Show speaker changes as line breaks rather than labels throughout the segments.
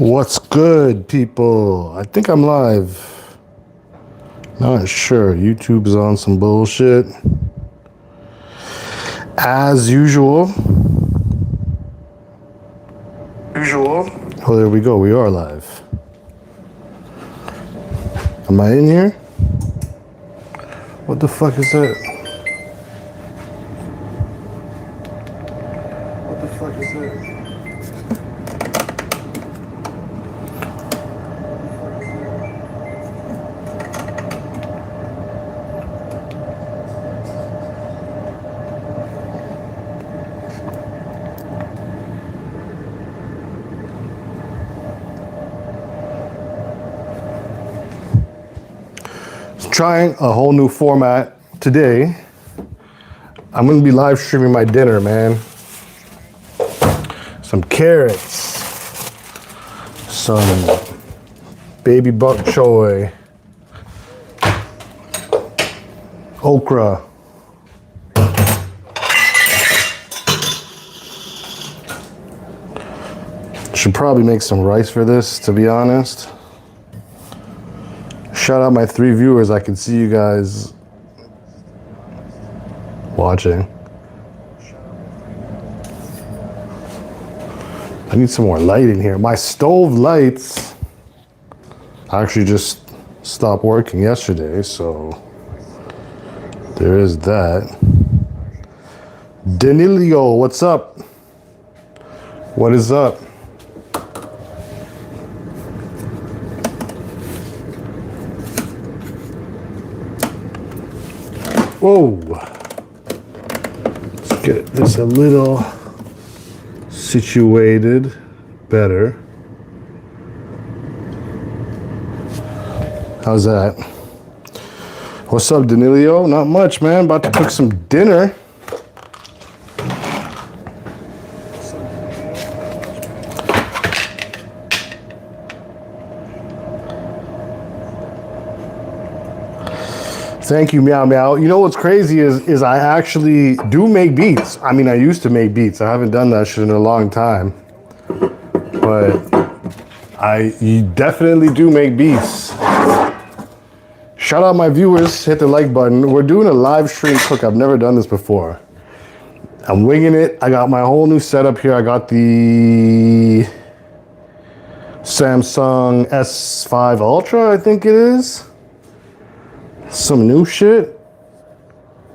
What's good, people? I think I'm live. Not sure. YouTube's on some bullshit. As usual. Oh, there we go. We are live. Am I in here? What the fuck is that? What the fuck is that? Trying a whole new format today. I'm gonna be live streaming my dinner, man. Some carrots, some baby bok choy, okra. Should probably make some rice for this, to be honest. Shout out my 3 viewers. I can see you guys watching. I need some more light in here. My stove lights actually just stopped working yesterday, so there is that. Danilio, what's up? What is up? Whoa, let's get this a little situated better. How's that? What's up, Danilio? Not much, man. About to cook some dinner. Thank you, Meow Meow. You know what's crazy is I actually do make beats. I mean, I used to make beats. I haven't done that shit in a long time. But you definitely do make beats. Shout out my viewers, hit the like button. We're doing a live stream cook. I've never done this before. I'm winging it. I got my whole new setup here. I got the Samsung S5 Ultra, I think it is. Some new shit,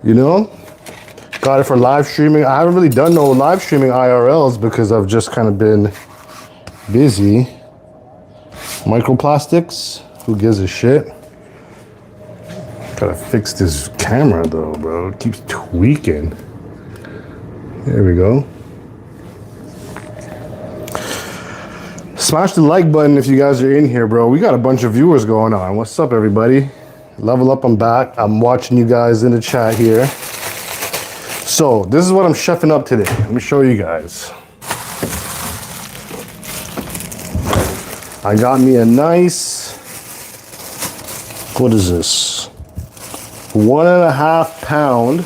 you know? Got it for live streaming. I haven't really done no live streaming IRLs because I've just kind of been busy. Microplastics, who gives a shit? Gotta fix this camera though, bro. It keeps tweaking. There we go. Smash the like button if you guys are in here, bro. We got a bunch of viewers going on. What's up, everybody? Level up, I'm back. I'm watching you guys in the chat here. So, this is what I'm chefing up today. Let me show you guys. I got me a nice, what is this? 1.5 pound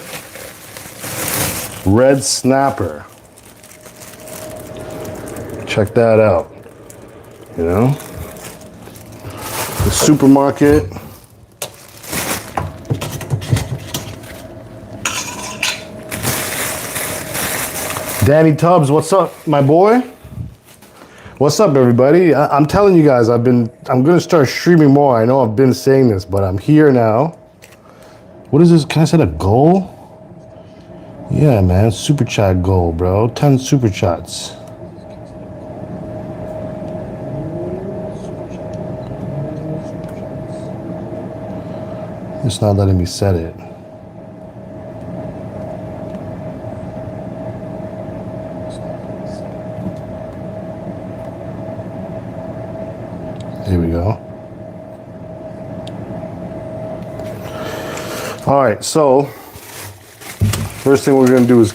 red snapper. Check that out. You know? The supermarket. Danny Tubbs, what's up, my boy? What's up, everybody? I'm telling you guys, I'm gonna start streaming more. I know I've been saying this, but I'm here now. What is this? Can I set a goal? Yeah, man, super chat goal, bro. 10 super chats. It's not letting me set it. Here we go. All right, so first thing we're gonna do is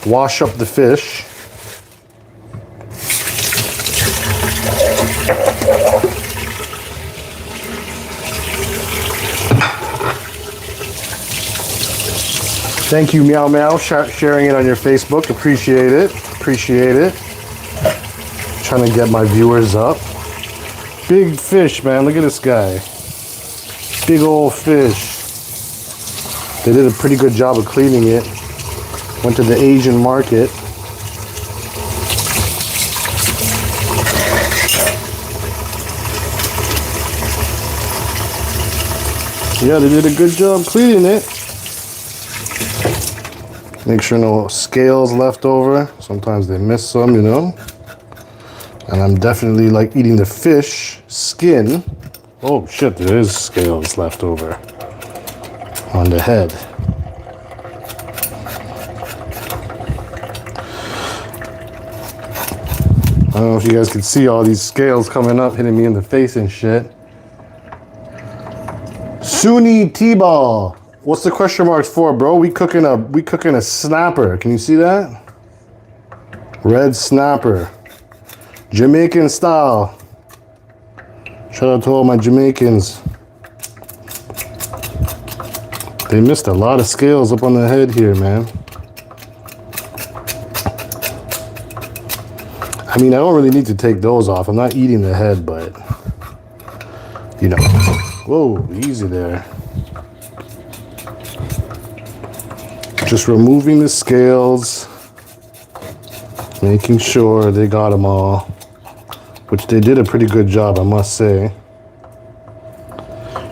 wash up the fish. Thank you, Meow Meow, sharing it on your Facebook. Appreciate it. Appreciate it. Trying to get my viewers up. Big fish, man. Look at this guy. Big old fish. They did a pretty good job of cleaning it. Went to the Asian market. Yeah, they did a good job cleaning it. Make sure no scales left over. Sometimes they miss some, you know. And I'm definitely like eating the fish skin. Oh shit, there is scales left over on the head. I don't know if you guys can see all these scales coming up, hitting me in the face and shit. Sunni T-ball. What's the question marks for, bro? We cooking a snapper. Can you see that? Red snapper. Jamaican style. Shout out to all my Jamaicans. They missed a lot of scales up on the head here, man. I mean, I don't really need to take those off. I'm not eating the head, but, you know. Whoa, easy there. Just removing the scales. Making sure they got them all. Which they did a pretty good job, I must say.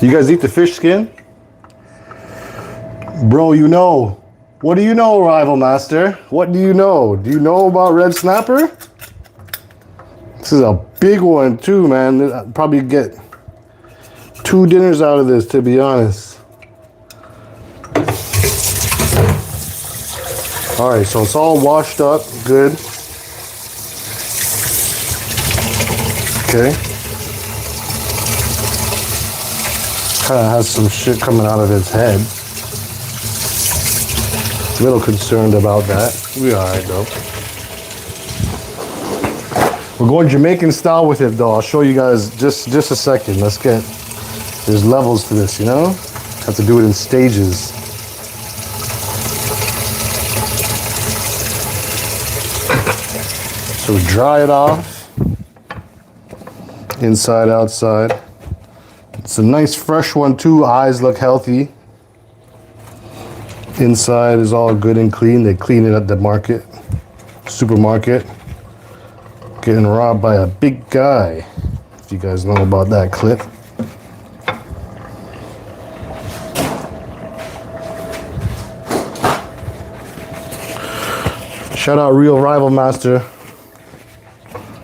You guys eat the fish skin? Bro, you know. What do you know, Rival Master? What do you know? Do you know about red snapper? This is a big one too, man. I'll probably get 2 dinners out of this, to be honest. All right, so it's all washed up, good. Okay. Kind of has some shit coming out of its head. A little concerned about that. We all right though. We're going Jamaican style with it though. I'll show you guys just a second. Let's get, there's levels to this, you know? Have to do it in stages. So we dry it off. Inside, outside. It's a nice fresh one too. Eyes look healthy. Inside is all good and clean. They clean it at the market, supermarket. Getting robbed by a big guy. If you guys know about that clip. Shout out Real Rival Master.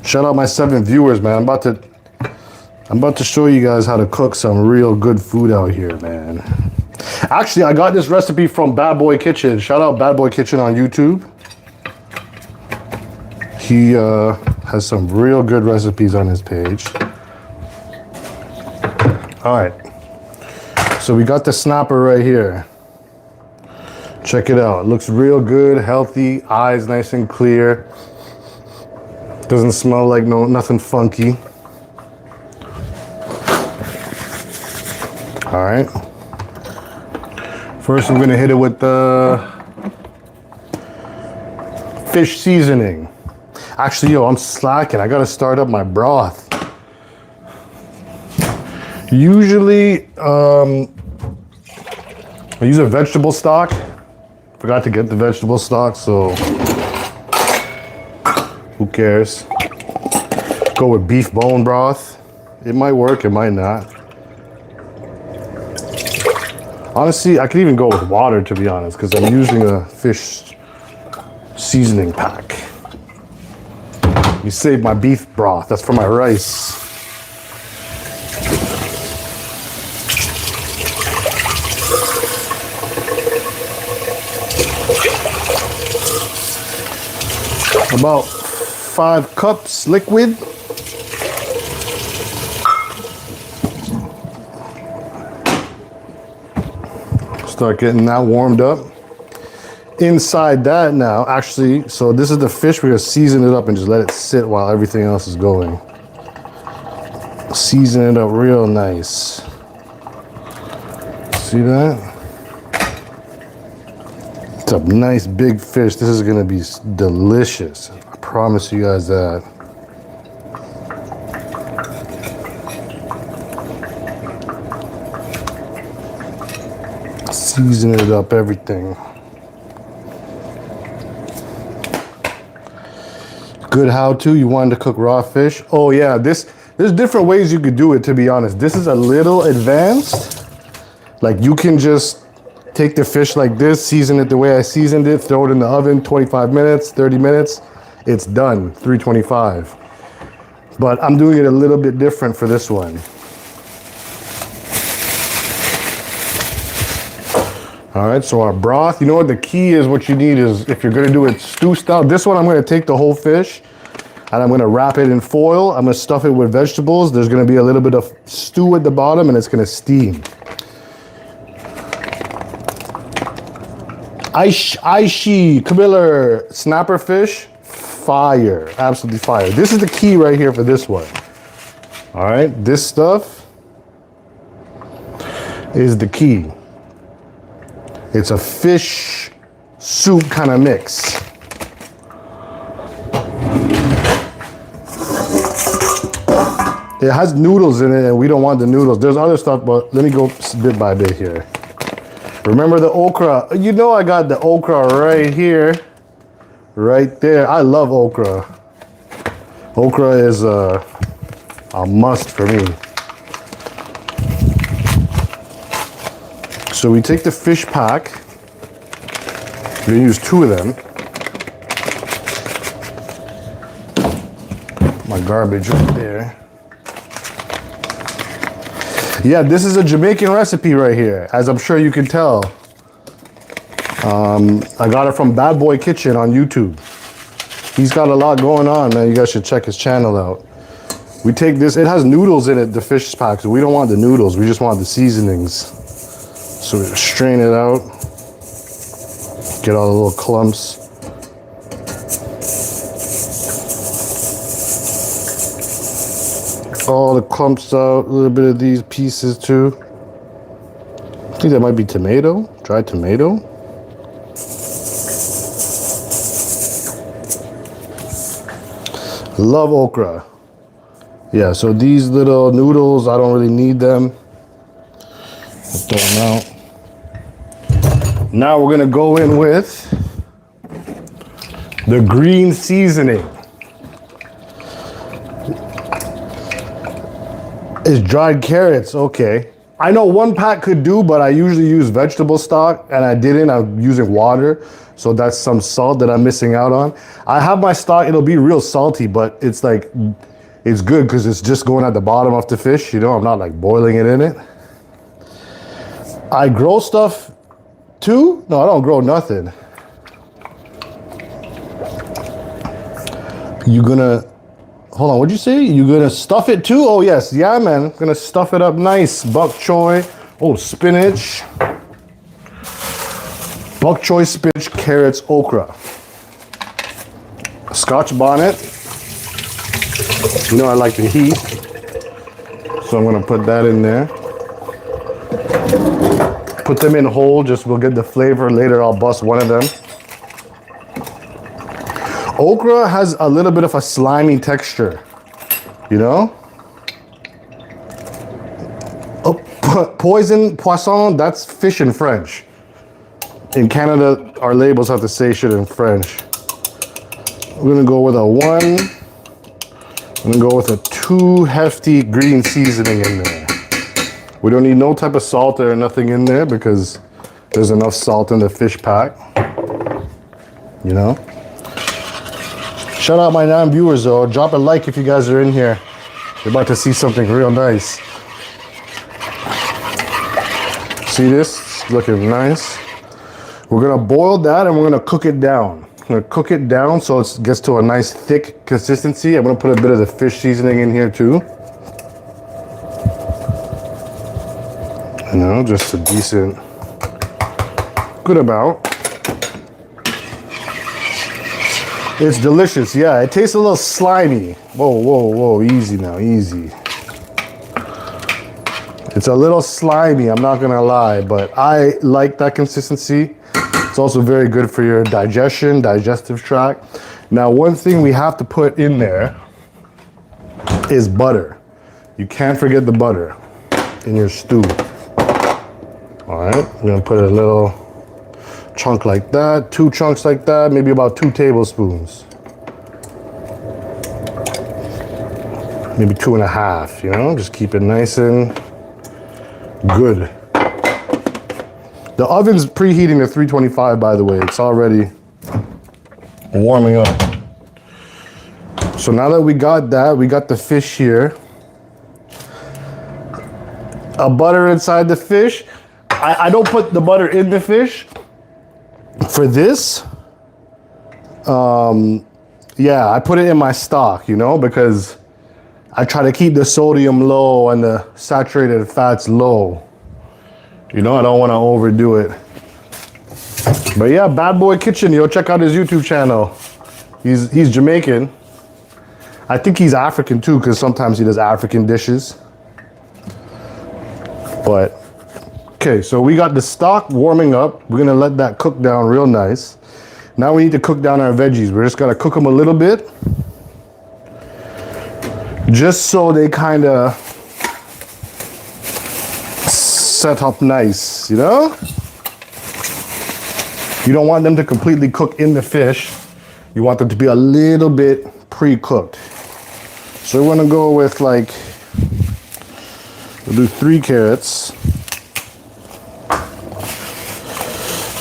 Shout out my 7 viewers, man. I'm about to show you guys how to cook some real good food out here, man. Actually, I got this recipe from Bad Boy Kitchen. Shout out Bad Boy Kitchen on YouTube. He has some real good recipes on his page. All right. So we got the snapper right here. Check it out. It looks real good, healthy, eyes nice and clear. Doesn't smell like nothing funky. All right. First, I'm gonna hit it with the fish seasoning. Actually, yo, I'm slacking. I gotta start up my broth. Usually, I use a vegetable stock. Forgot to get the vegetable stock, so who cares? Go with beef bone broth. It might work, it might not. Honestly, I could even go with water, to be honest, because I'm using a fish seasoning pack. You save my beef broth. That's for my rice. About 5 cups liquid. Start getting that warmed up. Inside that now, actually, so this is the fish. We're gonna season it up and just let it sit while everything else is going. Season it up real nice. See that? It's a nice big fish. This is gonna be delicious. I promise you guys that. season it up, everything. Good how-to, you wanted to cook raw fish? Oh yeah, there's different ways you could do it, to be honest. This is a little advanced. Like you can just take the fish like this, season it the way I seasoned it, throw it in the oven, 25 minutes, 30 minutes, it's done, 325. But I'm doing it a little bit different for this one. All right, so our broth, you know what the key is, what you need is, if you're gonna do it stew style, this one I'm gonna take the whole fish and I'm gonna wrap it in foil. I'm gonna stuff it with vegetables. There's gonna be a little bit of stew at the bottom and it's gonna steam. Aishi, Kabiller, snapper fish, fire, absolutely fire. This is the key right here for this one. All right, this stuff is the key. It's a fish soup kind of mix. It has noodles in it and we don't want the noodles. There's other stuff, but let me go bit by bit here. Remember the okra? You know I got the okra right here, right there. I love okra. Okra is a must for me. So we take the fish pack. We're gonna use 2 of them. My garbage right there. Yeah, this is a Jamaican recipe right here, as I'm sure you can tell. I got it from Bad Boy Kitchen on YouTube. He's got a lot going on, man. You guys should check his channel out. We take this, it has noodles in it, the fish pack, so we don't want the noodles, we just want the seasonings. So we strain it out, get all the little clumps. All the clumps out, a little bit of these pieces too. I think that might be tomato, dried tomato. Love okra. Yeah, so these little noodles, I don't really need them. I'll throw them out. Now we're gonna go in with the green seasoning. It's dried carrots, okay. I know 1 pack could do, but I usually use vegetable stock and I didn't, I'm using water. So that's some salt that I'm missing out on. I have my stock, it'll be real salty, but it's like, it's good because it's just going at the bottom of the fish, you know, I'm not like boiling it in it. I grow stuff too? No, I don't grow nothing. You gonna, hold on, what'd you say? You gonna stuff it too? Oh yes, yeah man, gonna stuff it up nice. Bok choy, oh spinach. Bok choy, spinach, carrots, okra. Scotch bonnet. You know I like the heat. So I'm gonna put that in there. Put them in whole, just we'll get the flavor. Later I'll bust one of them. Okra has a little bit of a slimy texture, you know? Oh, poisson, that's fish in French. In Canada, our labels have to say shit in French. We're gonna go with a 1. I'm gonna go with a 2 hefty green seasoning in there. We don't need no type of salt or nothing in there because there's enough salt in the fish pack, you know? Shout out my non-viewers though. Drop a like if you guys are in here. You're about to see something real nice. See this? It's looking nice. We're gonna boil that and we're gonna cook it down. I'm gonna cook it down so it gets to a nice thick consistency. I'm gonna put a bit of the fish seasoning in here too. You know, just a decent, good amount. It's delicious, yeah. It tastes a little slimy. Whoa, whoa, whoa, easy now, easy. It's a little slimy, I'm not gonna lie, but I like that consistency. It's also very good for your digestion, digestive tract. Now, one thing we have to put in there is butter. You can't forget the butter in your stew. All All right, I'm gonna put a little chunk like that, 2 chunks like that, maybe about 2 tablespoons. Maybe 2.5, you know, just keep it nice and good. The oven's preheating to 325, by the way. It's already warming up. So now that we got that, we got the fish here. A butter inside the fish. I don't put the butter in the fish for this. Yeah, I put it in my stock, you know, because I try to keep the sodium low and the saturated fats low. You know, I don't want to overdo it. But yeah, Bad Boy Kitchen, yo, check out his YouTube channel. He's Jamaican. I think he's African too, because sometimes he does African dishes. But, okay, so we got the stock warming up. We're gonna let that cook down real nice. Now we need to cook down our veggies. We're just gonna cook them a little bit, just so they kind of set up nice, you know? You don't want them to completely cook in the fish. You want them to be a little bit pre-cooked. So we're gonna go with like, we'll do 3 carrots.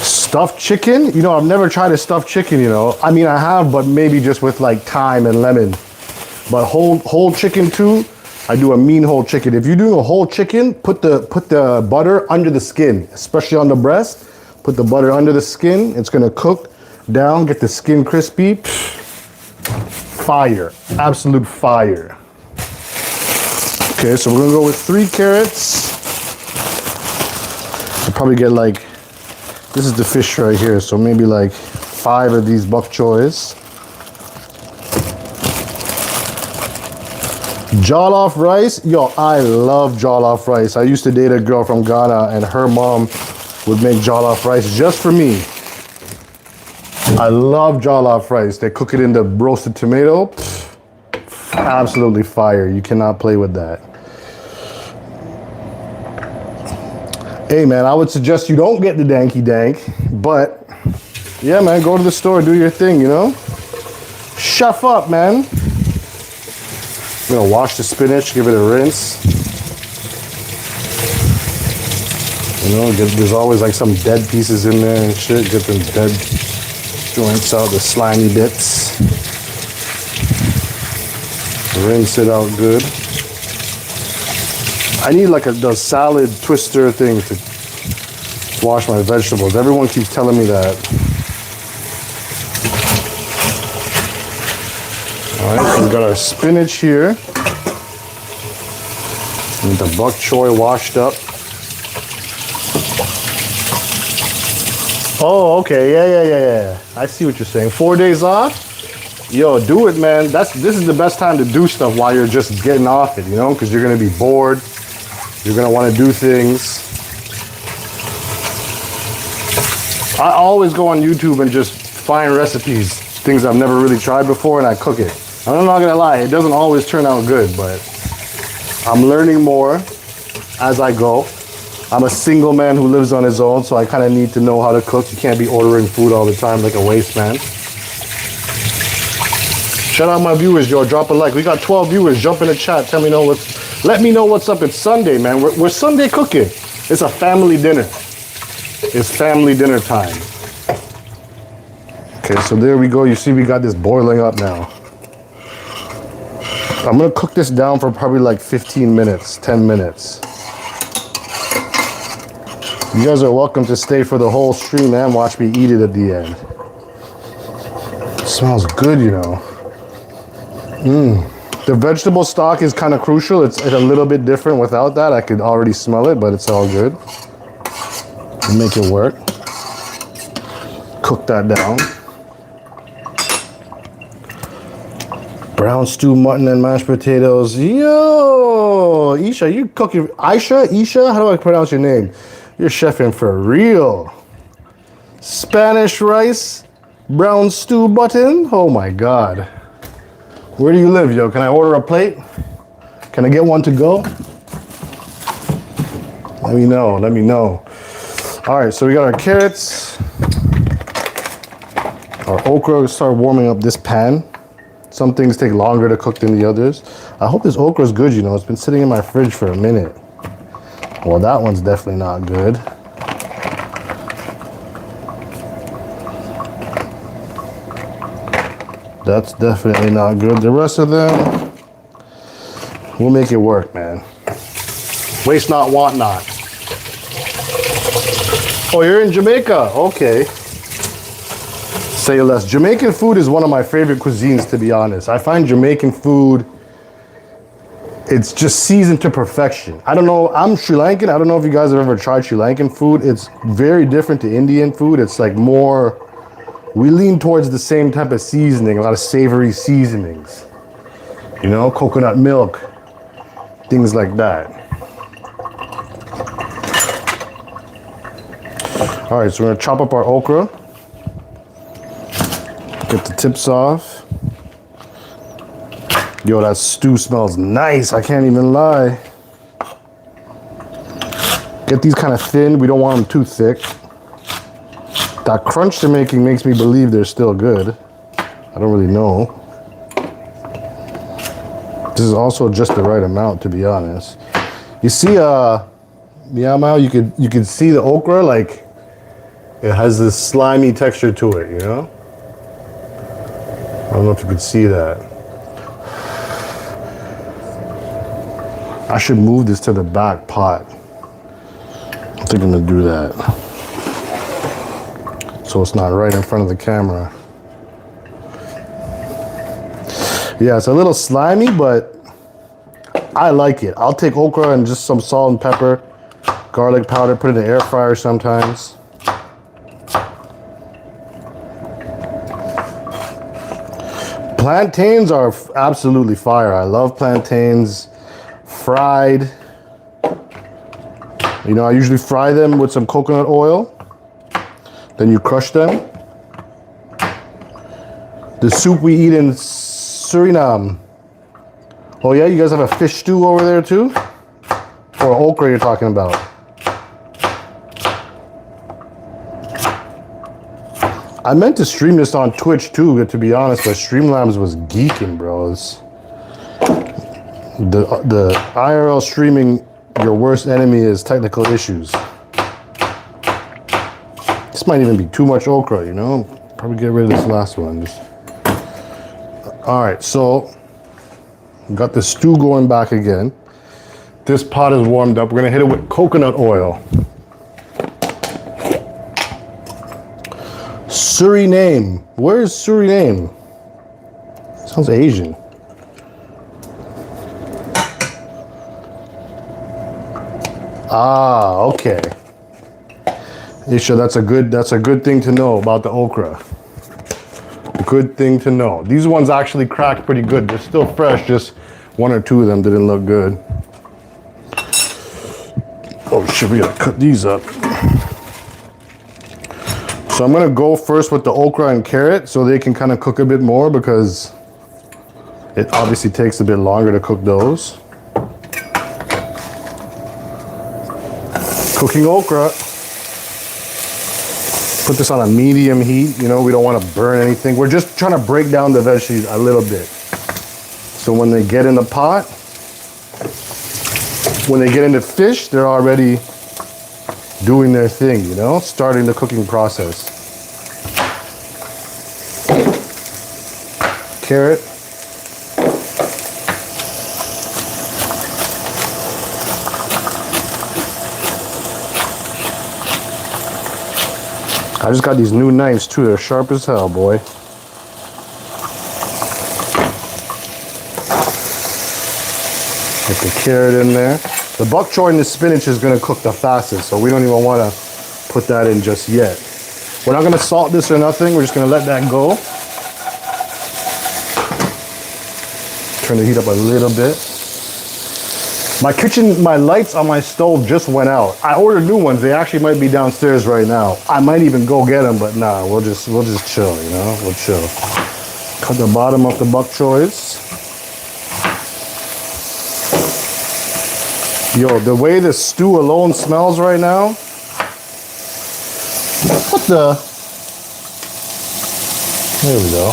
Stuffed chicken, you know, I've never tried a stuffed chicken, you know. I mean, I have, but maybe just with like thyme and lemon. But whole chicken too, I do a mean whole chicken. If you're doing a whole chicken, put the butter under the skin, especially on the breast. Put the butter under the skin. It's gonna cook down, get the skin crispy. Fire, absolute fire. Okay, so we're gonna go with 3 carrots. I'll probably get like, this is the fish right here, so maybe like 5 of these bok choys. Jollof rice, yo, I love jollof rice. I used to date a girl from Ghana and her mom would make jollof rice just for me. I love jollof rice. They cook it in the roasted tomato. Pff, absolutely fire. You cannot play with that. Hey man, I would suggest you don't get the danky dank, but yeah man, go to the store, do your thing, you know? Chef up, man. I'm gonna wash the spinach, give it a rinse. You know, there's always like some dead pieces in there and shit. Get them dead joints out, the slimy bits. Rinse it out good. I need like the salad twister thing to wash my vegetables. Everyone keeps telling me that. All right, so we got our spinach here. And the bok choy washed up. Oh, okay, yeah. I see what you're saying. 4 days off? Yo, do it, man. This is the best time to do stuff while you're just getting off it, you know? Because you're gonna be bored. You're gonna want to do things. I always go on YouTube and just find recipes, things I've never really tried before, and I cook it. I'm not gonna lie, it doesn't always turn out good, but I'm learning more as I go. I'm a single man who lives on his own, so I kind of need to know how to cook. You can't be ordering food all the time like a waste man. Shout out my viewers, yo. Drop a like. We got 12 viewers. Jump in the chat. Let me know what's up. It's Sunday, man. We're Sunday cooking. It's a family dinner. It's family dinner time. Okay, so there we go. You see we got this boiling up now. I'm gonna cook this down for probably like 15 minutes, 10 minutes. You guys are welcome to stay for the whole stream and watch me eat it at the end. It smells good, you know. The vegetable stock is kind of crucial. It's a little bit different without that. I could already smell it, but it's all good. Make it work. Cook that down. Brown stew mutton and mashed potatoes. Yo, Isha, you cooking? Isha? How do I pronounce your name? You're chefing for real. Spanish rice, brown stew mutton. Oh my God. Where do you live, yo? Can I order a plate? Can I get one to go? Let me know. All right, so we got our carrots. Our okra start warming up this pan. Some things take longer to cook than the others. I hope this okra is good, you know. It's been sitting in my fridge for a minute. Well, that one's definitely not good. That's definitely not good. The rest of them, we'll make it work, man. Waste not, want not. Oh, you're in Jamaica. Okay. Say less. Jamaican food is one of my favorite cuisines, to be honest. I find Jamaican food, it's just seasoned to perfection. I don't know, I'm Sri Lankan. I don't know if you guys have ever tried Sri Lankan food. It's very different to Indian food. It's like more, we lean towards the same type of seasoning, a lot of savory seasonings. You know, coconut milk, things like that. All right, so we're gonna chop up our okra. Get the tips off. Yo, that stew smells nice. I can't even lie. Get these kind of thin. We don't want them too thick. That crunch they're making makes me believe they're still good. I don't really know. This is also just the right amount, to be honest. You see, Miyamao, you could see the okra, like it has this slimy texture to it, you know? I don't know if you could see that. I should move this to the back pot. I think I'm gonna do that. So it's not right in front of the camera. Yeah, it's a little slimy, but I like it. I'll take okra and just some salt and pepper, garlic powder, put it in the air fryer sometimes. Plantains are absolutely fire. I love plantains fried. You know, I usually fry them with some coconut oil. Then you crush them. The soup we eat in Suriname. Oh yeah, you guys have a fish stew over there too? Or okra you're talking about? I meant to stream this on Twitch too, to be honest, but Streamlabs was geeking, bros. The IRL streaming, your worst enemy is technical issues. This might even be too much okra, you know? Probably get rid of this last one. All right, so got the stew going back again. This pot is warmed up. We're gonna hit it with coconut oil. Suriname. Where is Suriname? Sounds Asian. Ah, okay. Isha, that's a good thing to know about the okra. Good thing to know. These ones actually cracked pretty good. They're still fresh, just one or two of them didn't look good. Oh shit, we gotta cut these up. So I'm gonna go first with the okra and carrot so they can kind of cook a bit more because it obviously takes a bit longer to cook those. Cooking okra. Put this on a medium heat, you know, we don't want to burn anything. We're just trying to break down the veggies a little bit. So when they get in the pot, when they get into fish, they're already doing their thing, you know, starting the cooking process. Carrot. I just got these new knives too, they're sharp as hell, boy. Get the carrot in there. The bok choy and the spinach is gonna cook the fastest, so we don't even wanna put that in just yet. We're not gonna salt this or nothing, we're just gonna let that go. Turn the heat up a little bit. My lights on my stove just went out. I ordered new ones. They actually might be downstairs right now. I might even go get them, but nah, we'll just chill, you know? We'll chill. Cut the bottom of the bok choys. Yo, the way the stew alone smells right now, What the? There we go.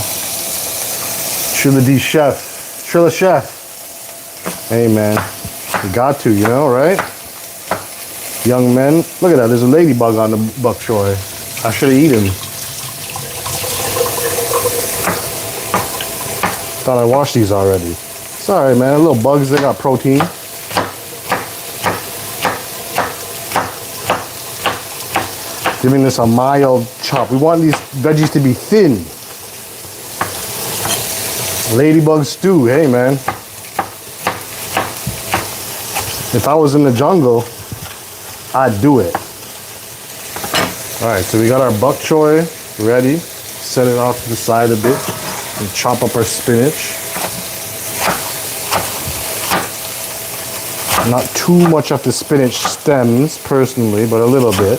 Trillah chef. Trillah chef. Hey man, you got to, you know, right? Young men. Look at that, there's a ladybug on the bok choy. I should have eaten him. Thought I washed these already. It's alright, man. Little bugs, they got protein. Giving this a mild chop. We want these veggies to be thin. Ladybug stew, hey man. If I was in the jungle, I'd do it. Alright, so we got our bok choy ready. Set it off to the side a bit. And chop up our spinach. Not too much of the spinach stems, personally, but a little bit.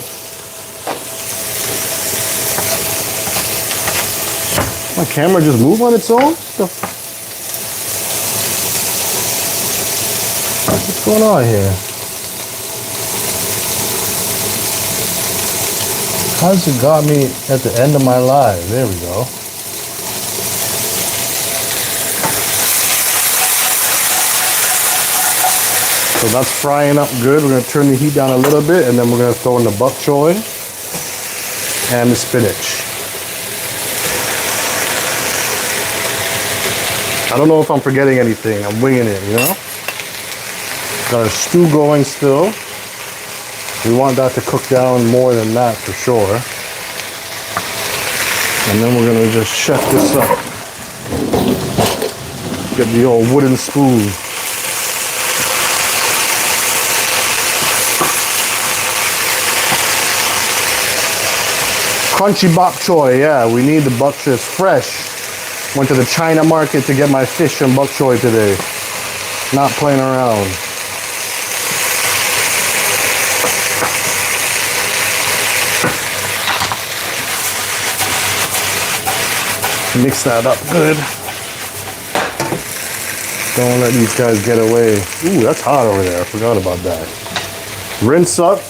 My camera just move on its own? What's going on here? How's it got me at the end of my live? There we go. So that's frying up good. We're going to turn the heat down a little bit, and then we're going to throw in the bok choy and the spinach. I don't know if I'm forgetting anything. I'm winging it, you know? Got our stew going still. We want that to cook down more than that for sure. And then we're going to just chef this up. Get the old wooden spoon. Crunchy bok choy, yeah, we need the bok choy. It's fresh. Went to the China market to get my fish and bok choy today. Not playing around. Mix that up good. Don't let these guys get away. Ooh, that's hot over there. I forgot about that. Rinse up.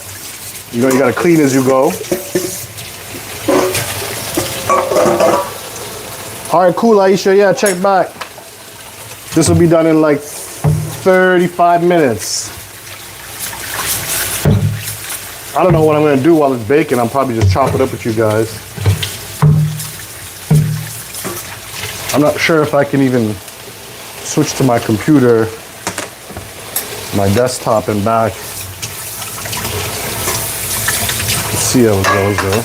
You know, you gotta clean as you go. All right, cool, Aisha. Yeah, check back. This will be done in like 35 minutes. I don't know what I'm gonna do while it's baking. I'll probably just chop it up with you guys. I'm not sure if I can even switch to my computer, my desktop and back. Let's see how it goes though.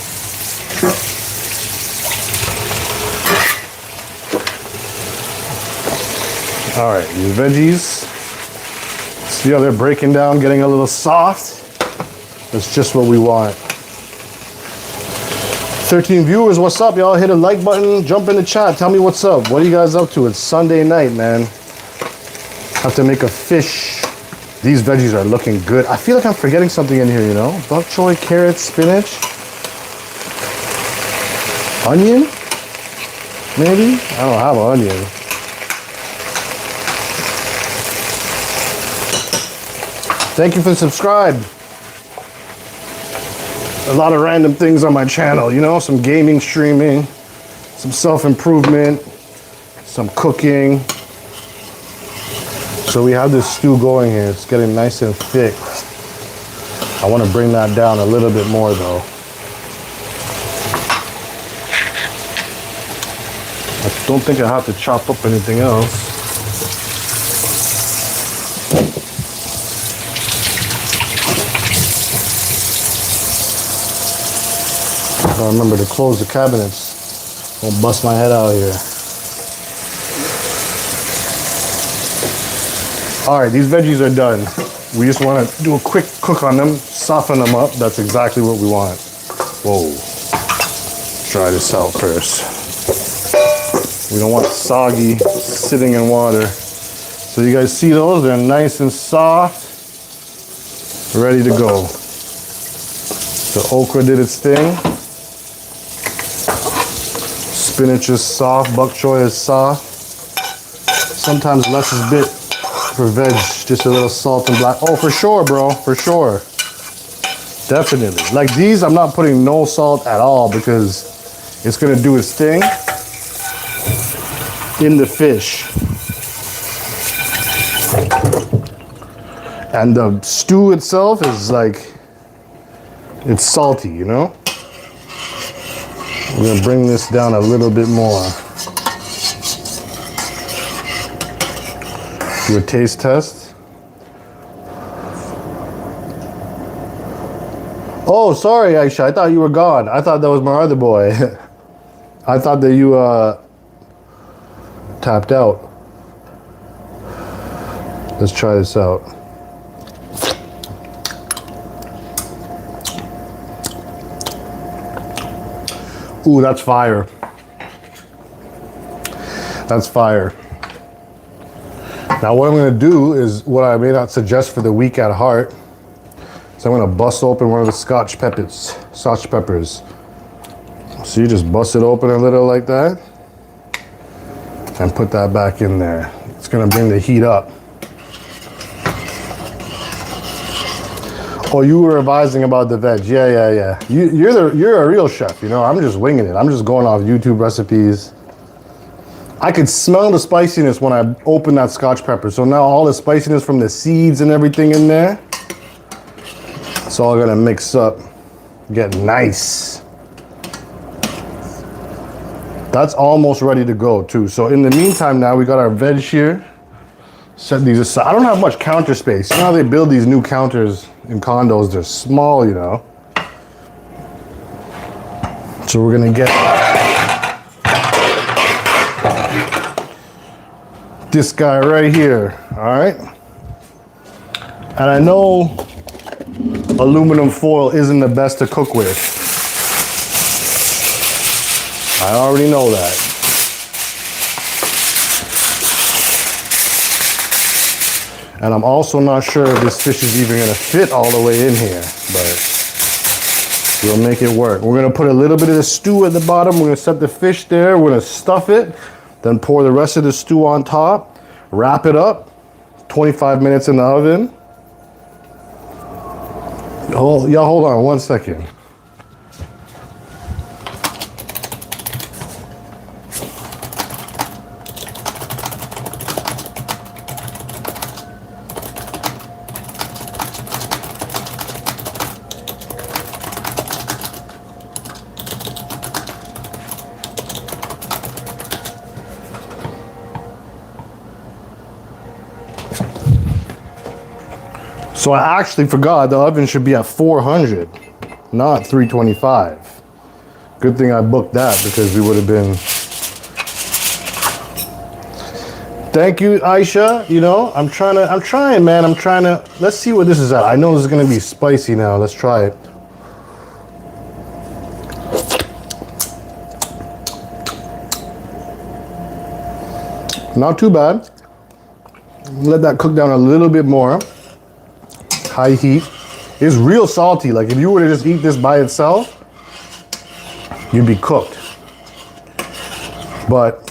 All right, these veggies. See how they're breaking down, getting a little soft? That's just what we want. 13 viewers, what's up, y'all? Hit a like button, jump in the chat, tell me what's up. What are you guys up to? It's Sunday night, man. Have to make a fish. These veggies are looking good. I feel like I'm forgetting something in here, you know? Bok choy, carrots, spinach. Onion? Maybe? I don't have an onion. Thank you for subscribing. A lot of random things on my channel, you know, some gaming, streaming, some self-improvement, some cooking. So we have this stew going here. It's getting nice and thick. I want to bring that down a little bit more though. I don't think I have to chop up anything else. I remember to close the cabinets. Won't bust my head out here. All right, these veggies are done. We just want to do a quick cook on them, soften them up. That's exactly what we want. Whoa. Try this out first. We don't want soggy sitting in water. So you guys see those? They're nice and soft, ready to go. The okra did its thing. Spinach is soft, bok choy is soft. Sometimes less is bit for veg, just a little salt and black. Oh, for sure, bro, for sure. Definitely. Like these, I'm not putting no salt at all because it's gonna do its thing in the fish. And the stew itself is like, it's salty, you know? We're gonna bring this down a little bit more. Do a taste test. Oh, sorry, Aisha, I thought you were gone. I thought that was my other boy. I thought that you tapped out. Let's try this out. Ooh, that's fire. That's fire. Now what I'm gonna do is what I may not suggest for the weak at heart. So I'm gonna bust open one of the Scotch peppers. So you just bust it open a little like that and put that back in there. It's gonna bring the heat up. Oh, you were advising about the veg. Yeah. You're a real chef, you know. I'm just winging it. I'm just going off YouTube recipes. I could smell the spiciness when I opened that Scotch pepper. So now all the spiciness from the seeds and everything in there, it's all gonna mix up, get nice. That's almost ready to go too. So in the meantime now, we got our veg here. Set these aside. I don't have much counter space. You know how they build these new counters in condos? They're small, you know. So we're gonna get this guy right here, all right? And I know aluminum foil isn't the best to cook with. I already know that. And I'm also not sure if this fish is even gonna fit all the way in here, but we'll make it work. We're gonna put a little bit of the stew at the bottom. We're gonna set the fish there. We're gonna stuff it, then pour the rest of the stew on top, wrap it up, 25 minutes in the oven. Hold on 1 second. So I actually forgot the oven should be at 400, not 325. Good thing I booked that because we would have been. Thank you, Aisha. You know, I'm trying, man. Let's see what this is at. I know this is gonna be spicy now. Let's try it. Not too bad. Let that cook down a little bit more. High heat. It's real salty. Like if you were to just eat this by itself, you'd be cooked. But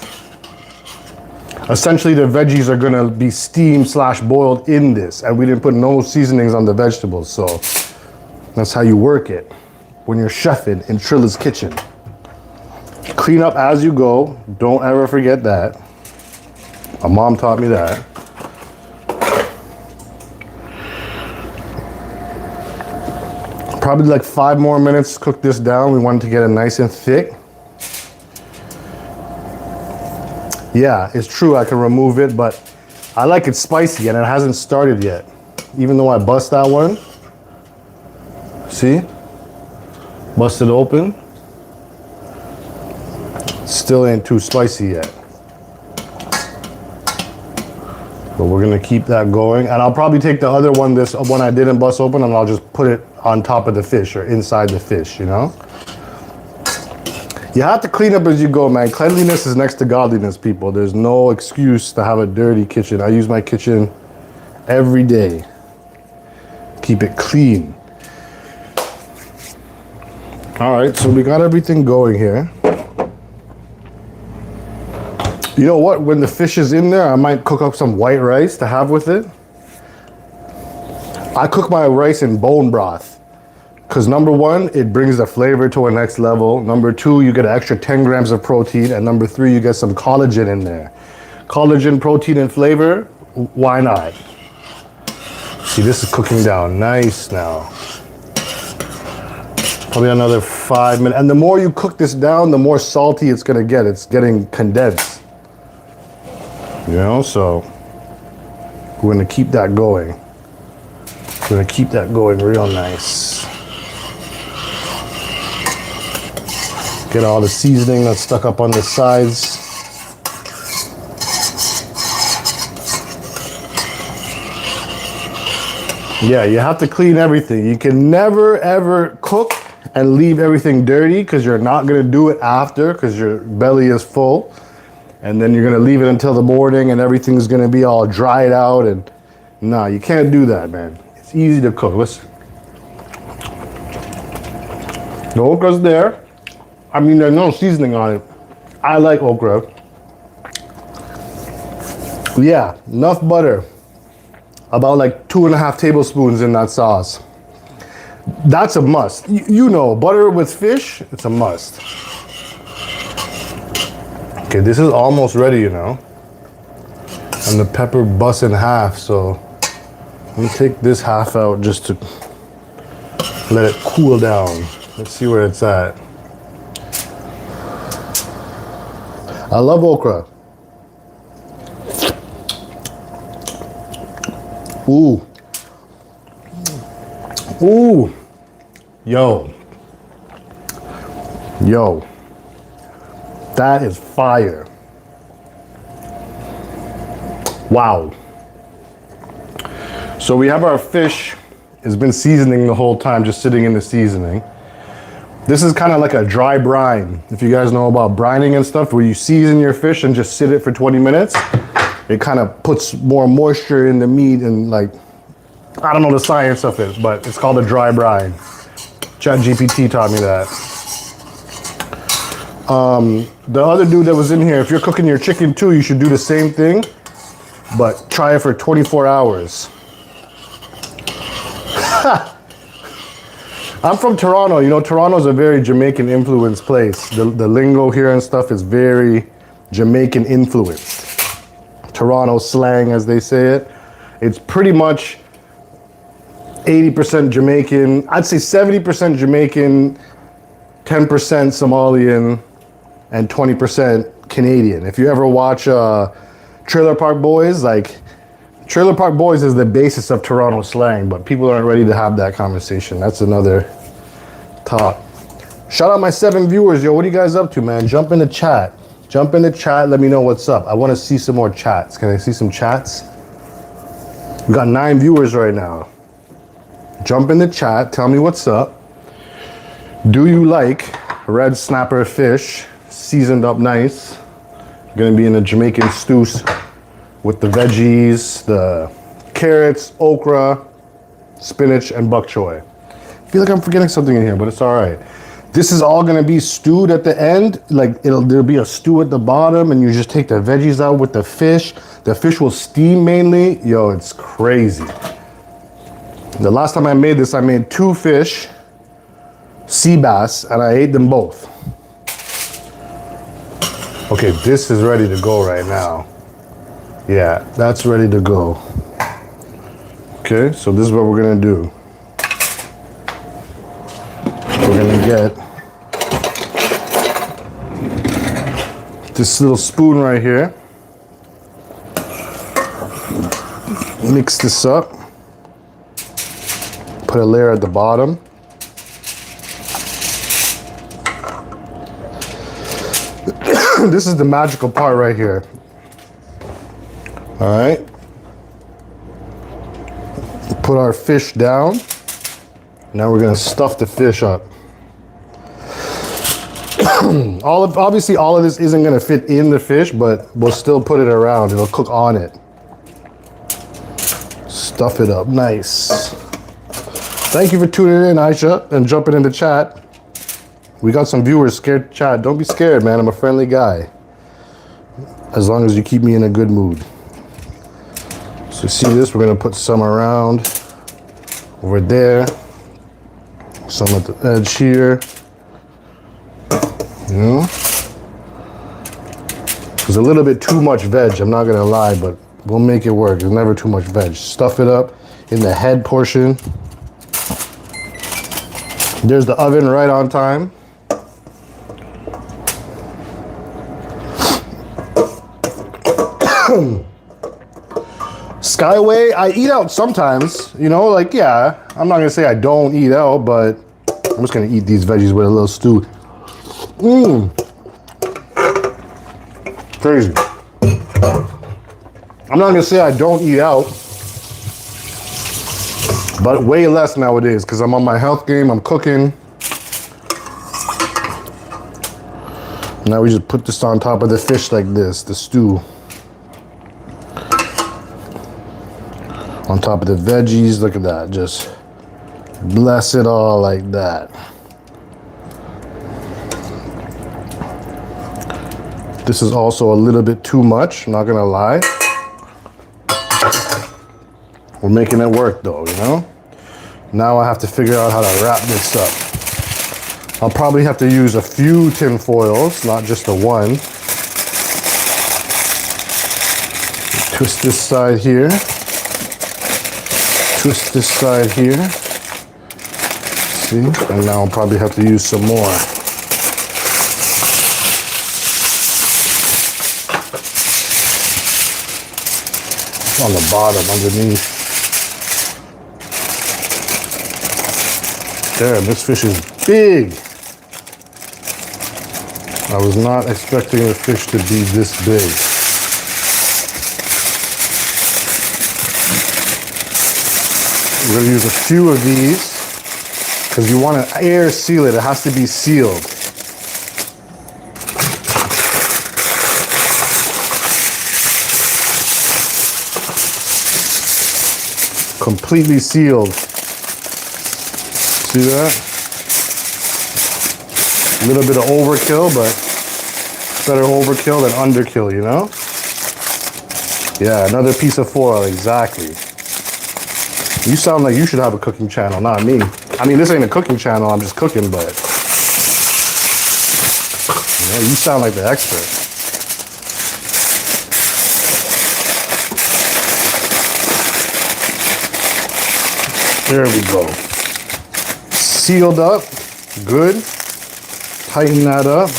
essentially the veggies are gonna be steamed / boiled in this, and we didn't put no seasonings on the vegetables, so that's how you work it when you're chefing in Trillah's kitchen. Clean up as you go. Don't ever forget that. My mom taught me that. Probably like 5 more minutes, cook this down. We want it to get it nice and thick. Yeah, it's true, I can remove it, but I like it spicy and it hasn't started yet. Even though I bust that one. See? Bust it open. Still ain't too spicy yet. But we're gonna keep that going. And I'll probably take the other one, this one I didn't bust open, and I'll just put it on top of the fish or inside the fish, you know? You have to clean up as you go, man. Cleanliness is next to godliness, people. There's no excuse to have a dirty kitchen. I use my kitchen every day. Keep it clean. All right, so we got everything going here. You know what? When the fish is in there, I might cook up some white rice to have with it. I cook my rice in bone broth. Because number one, it brings the flavor to a next level. Number two, you get an extra 10 grams of protein. And number three, you get some collagen in there. Collagen, protein, and flavor, why not? See, this is cooking down nice now. Probably another 5 minutes. And the more you cook this down, the more salty it's gonna get. It's getting condensed. You know, so we're gonna keep that going. We're gonna keep that going real nice. Get all the seasoning that's stuck up on the sides. Yeah, you have to clean everything. You can never ever cook and leave everything dirty, because you're not gonna do it after, because your belly is full. And then you're gonna leave it until the morning and everything's gonna be all dried out. And nah, you can't do that, man. It's easy to cook. Listen. The okra's there. I mean, there's no seasoning on it. I like okra. Yeah, enough butter. About like 2.5 tablespoons in that sauce. That's a must. You know, butter with fish, it's a must. Okay, this is almost ready, you know. And the pepper busts in half, so let me take this half out just to let it cool down. Let's see where it's at. I love okra. Ooh. Ooh. Yo. Yo. That is fire. Wow. So we have our fish. It's been seasoning the whole time, just sitting in the seasoning. This is kind of like a dry brine. If you guys know about brining and stuff, where you season your fish and just sit it for 20 minutes, it kind of puts more moisture in the meat, and like, I don't know the science of it, but it's called a dry brine. ChatGPT taught me that. The other dude that was in here, if you're cooking your chicken too, you should do the same thing, but try it for 24 hours. I'm from Toronto. You know, Toronto's a very Jamaican influenced place. The lingo here and stuff is very Jamaican influenced. Toronto slang, as they say it. It's pretty much 80% Jamaican. I'd say 70% Jamaican, 10% Somalian, and 20% Canadian. If you ever watch Trailer Park Boys, like, Trailer Park Boys is the basis of Toronto slang, but people aren't ready to have that conversation. That's another talk. Shout out my 7 viewers, yo. What are you guys up to, man? Jump in the chat. Jump in the chat, let me know what's up. I want to see some more chats. Can I see some chats? We got 9 viewers right now. Jump in the chat, tell me what's up. Do you like red snapper fish, seasoned up nice? Gonna be in a Jamaican stew with the veggies, the carrots, okra, spinach, and bok choy. I feel like I'm forgetting something in here, but it's all right. This is all gonna be stewed at the end. Like, there'll be a stew at the bottom, and you just take the veggies out with the fish. The fish will steam mainly. Yo, it's crazy. The last time I made this, I made 2 fish, sea bass, and I ate them both. Okay, this is ready to go right now. Yeah, that's ready to go. Okay, so this is what we're gonna do. We're gonna get this little spoon right here. Mix this up. Put a layer at the bottom. This is the magical part right here. All right. Put our fish down. Now we're gonna stuff the fish up. Obviously all of this isn't gonna fit in the fish, but we'll still put it around. It'll cook on it. Stuff it up, nice. Thank you for tuning in, Aisha, and jumping in the chat. We got some viewers scared to chat. Don't be scared, man. I'm a friendly guy. As long as you keep me in a good mood. So see this? We're gonna put some around over there. Some at the edge here. You know? There's a little bit too much veg, I'm not gonna lie, but we'll make it work. There's never too much veg. Stuff it up in the head portion. There's the oven right on time. Skyway, I eat out sometimes, you know, like, yeah, I'm not gonna say I don't eat out, but I'm just gonna eat these veggies with a little stew. Crazy. I'm not gonna say I don't eat out, but way less nowadays because I'm on my health game, I'm cooking. Now we just put this on top of the fish like this, the stew. On top of the veggies, look at that, just bless it all like that. This is also a little bit too much, I'm not gonna lie. We're making it work though, you know? Now I have to figure out how to wrap this up. I'll probably have to use a few tin foils, not just the one. Twist this side here. Twist this side here. See? And now I'll probably have to use some more. On the bottom, underneath. Damn, this fish is big. I was not expecting the fish to be this big. We're gonna use a few of these because you want to air seal it. It has to be sealed. Completely sealed. See that? A little bit of overkill, but better overkill than underkill, you know? Yeah, another piece of foil, exactly. You sound like you should have a cooking channel, not me. I mean, this ain't a cooking channel, I'm just cooking, but you know, you sound like the expert. There we go. Sealed up, good. Tighten that up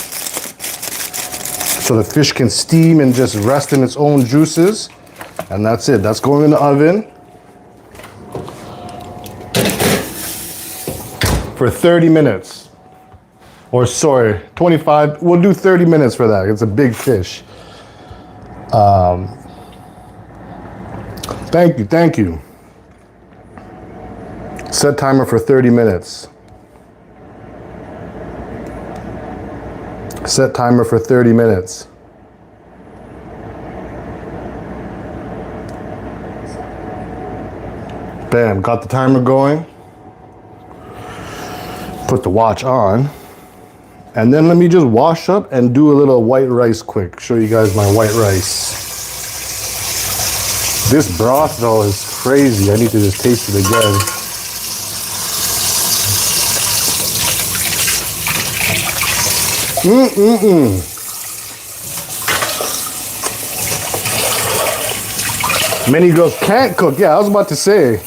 so the fish can steam and just rest in its own juices. And that's it, that's going in the oven for 30 minutes. Or sorry, 25, we'll do 30 minutes for that. It's a big fish. Thank you. Set timer for 30 minutes. Set timer for 30 minutes. Bam, got the timer going. Put the watch on. And then let me just wash up and do a little white rice quick. Show you guys my white rice. This broth though is crazy. I need to just taste it again. Many girls can't cook. Yeah, I was about to say.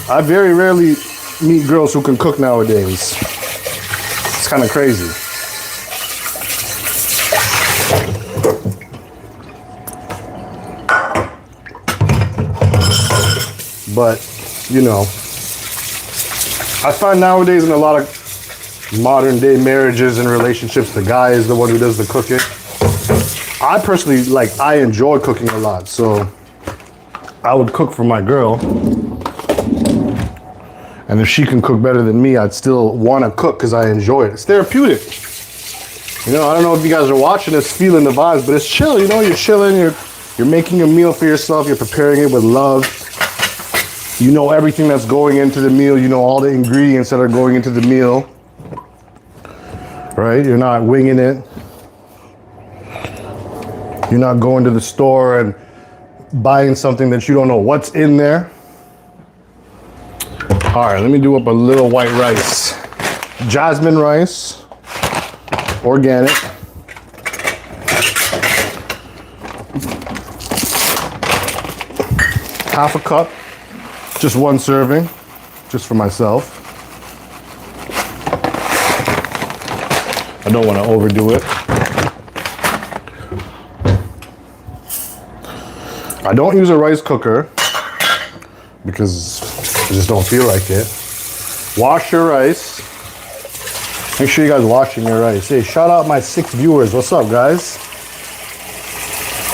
I very rarely meet girls who can cook nowadays. It's kind of crazy. But, you know, I find nowadays in a lot of modern day marriages and relationships, the guy is the one who does the cooking. I personally, I enjoy cooking a lot, so I would cook for my girl. And if she can cook better than me, I'd still want to cook because I enjoy it. It's therapeutic. You know, I don't know if you guys are watching this, feeling the vibes, but it's chill. You know, you're chilling, you're making a meal for yourself, you're preparing it with love. You know everything that's going into the meal, you know all the ingredients that are going into the meal. Right? You're not winging it. You're not going to the store and buying something that you don't know what's in there. All right, let me do up a little white rice. Jasmine rice, organic. Half a cup, just one serving, just for myself. I don't want to overdo it. I don't use a rice cooker because I just don't feel like it. Wash your rice. Make sure you guys washing your rice. Hey, shout out my 6 viewers. What's up, guys?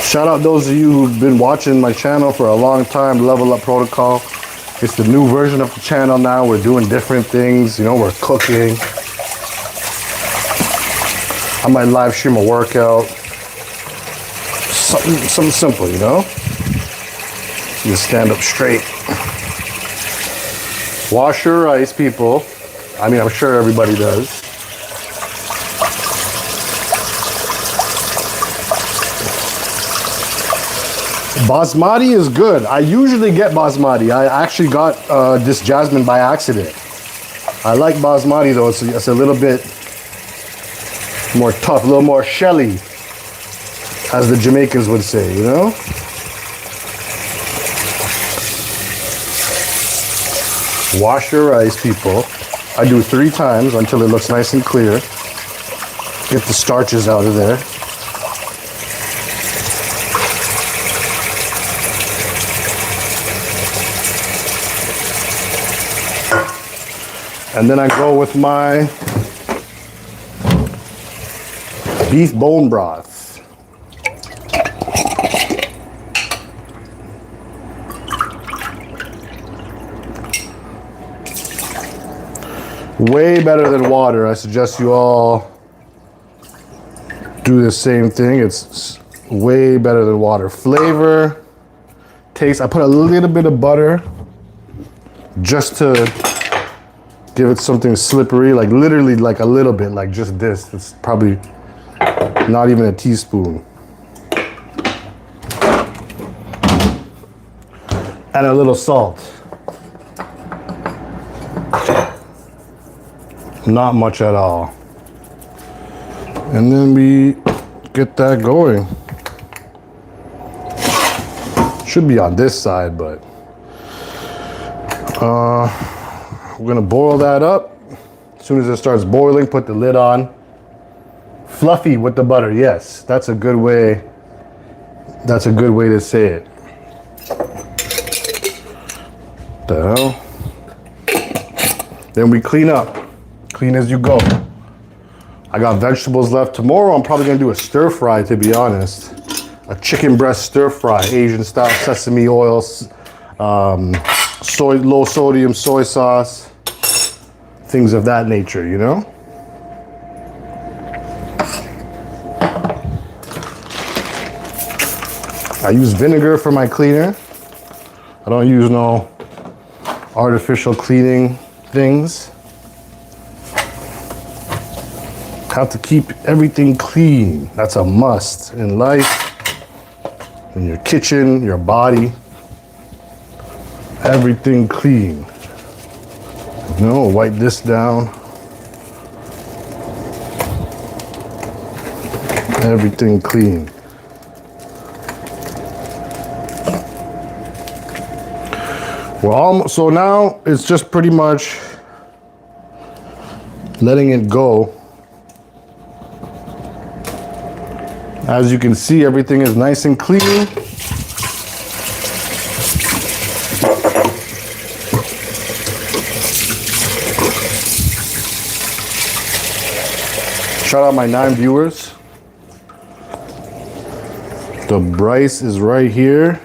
Shout out those of you who've been watching my channel for a long time. Level Up Protocol. It's the new version of the channel now. We're doing different things. You know, we're cooking. I might live stream a workout. Something simple, you know? You stand up straight. Wash your rice, people. I mean, I'm sure everybody does. Basmati is good. I usually get basmati. I actually got this jasmine by accident. I like basmati though. It's a little bit more tough, a little more shelly, as the Jamaicans would say, you know? Wash your rice, people. I do 3 times until it looks nice and clear. Get the starches out of there. And then I go with my beef bone broth. Way better than water. I suggest you all do the same thing. It's way better than water. Flavor, taste. I put a little bit of butter just to give it something slippery, like literally like a little bit, like just this. It's probably not even a teaspoon. And a little salt. Not much at all. And then we get that going. Should be on this side, but we're gonna boil that up. As soon as it starts boiling, put the lid on. Fluffy with the butter, yes. That's a good way. That's a good way to say it. The hell? Then we clean up. Clean as you go. I got vegetables left. Tomorrow I'm probably gonna do a stir fry, to be honest. A chicken breast stir fry, Asian style, sesame oil, low sodium soy sauce, things of that nature, you know? I use vinegar for my cleaner. I don't use no artificial cleaning things. Have to keep everything clean. That's a must in life, in your kitchen, your body. Everything clean. You know, wipe this down. Everything clean. Well, so now it's just pretty much letting it go. As you can see, everything is nice and clean. Shout out my 9 viewers. The rice is right here.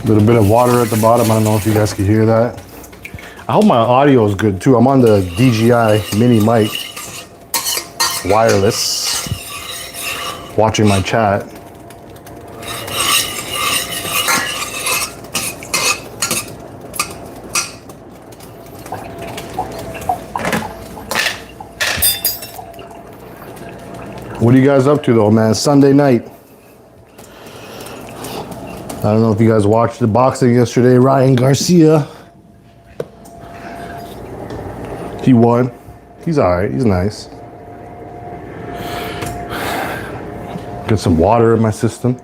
A little bit of water at the bottom. I don't know if you guys can hear that. I hope my audio is good too. I'm on the DJI mini mic, wireless, watching my chat. What are you guys up to though, man? Sunday night. I don't know if you guys watched the boxing yesterday. Ryan Garcia. He won. He's all right. He's nice. Get some water in my system.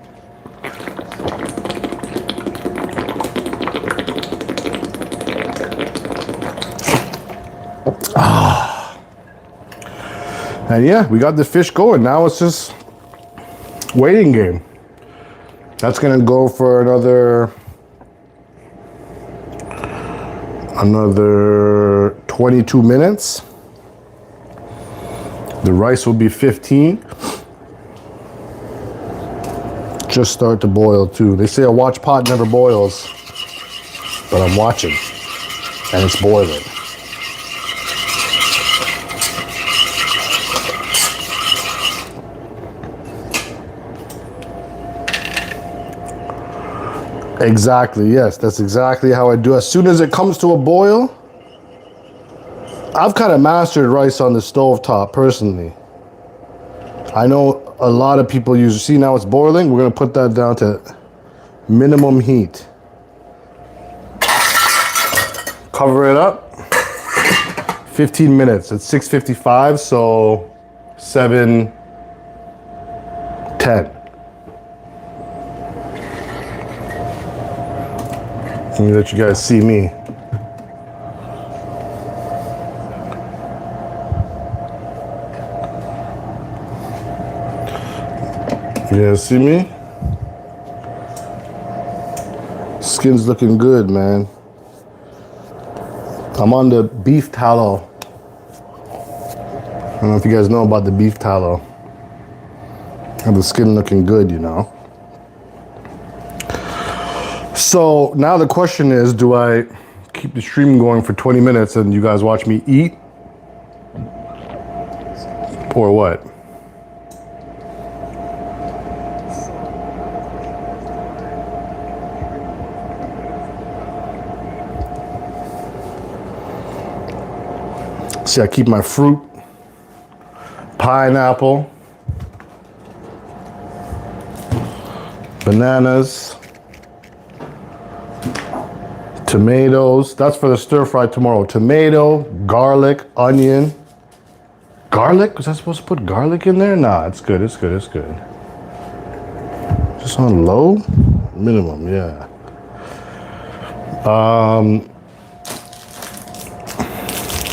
And yeah, we got the fish going. Now it's just waiting game. That's gonna go for another 22 minutes. The rice will be 15. Just start to boil too. They say a watch pot never boils, but I'm watching and it's boiling. Exactly, yes, that's exactly how I do. As soon as it comes to a boil, I've kind of mastered rice on the stove top personally. I know a lot of people use, see now it's boiling, we're gonna put that down to minimum heat. Cover it up, 15 minutes, it's 6:55, so 7:10. Let me let you guys see me. You guys see me? Skin's looking good, man. I'm on the beef tallow. I don't know if you guys know about the beef tallow. And the skin looking good, you know. So now the question is, do I keep the stream going for 20 minutes and you guys watch me eat? Or what? See, I keep my fruit, pineapple, bananas, tomatoes. That's for the stir fry tomorrow. Tomato, garlic, onion. Garlic? Was I supposed to put garlic in there? Nah, it's good, it's good, it's good. Just on low? Minimum, yeah.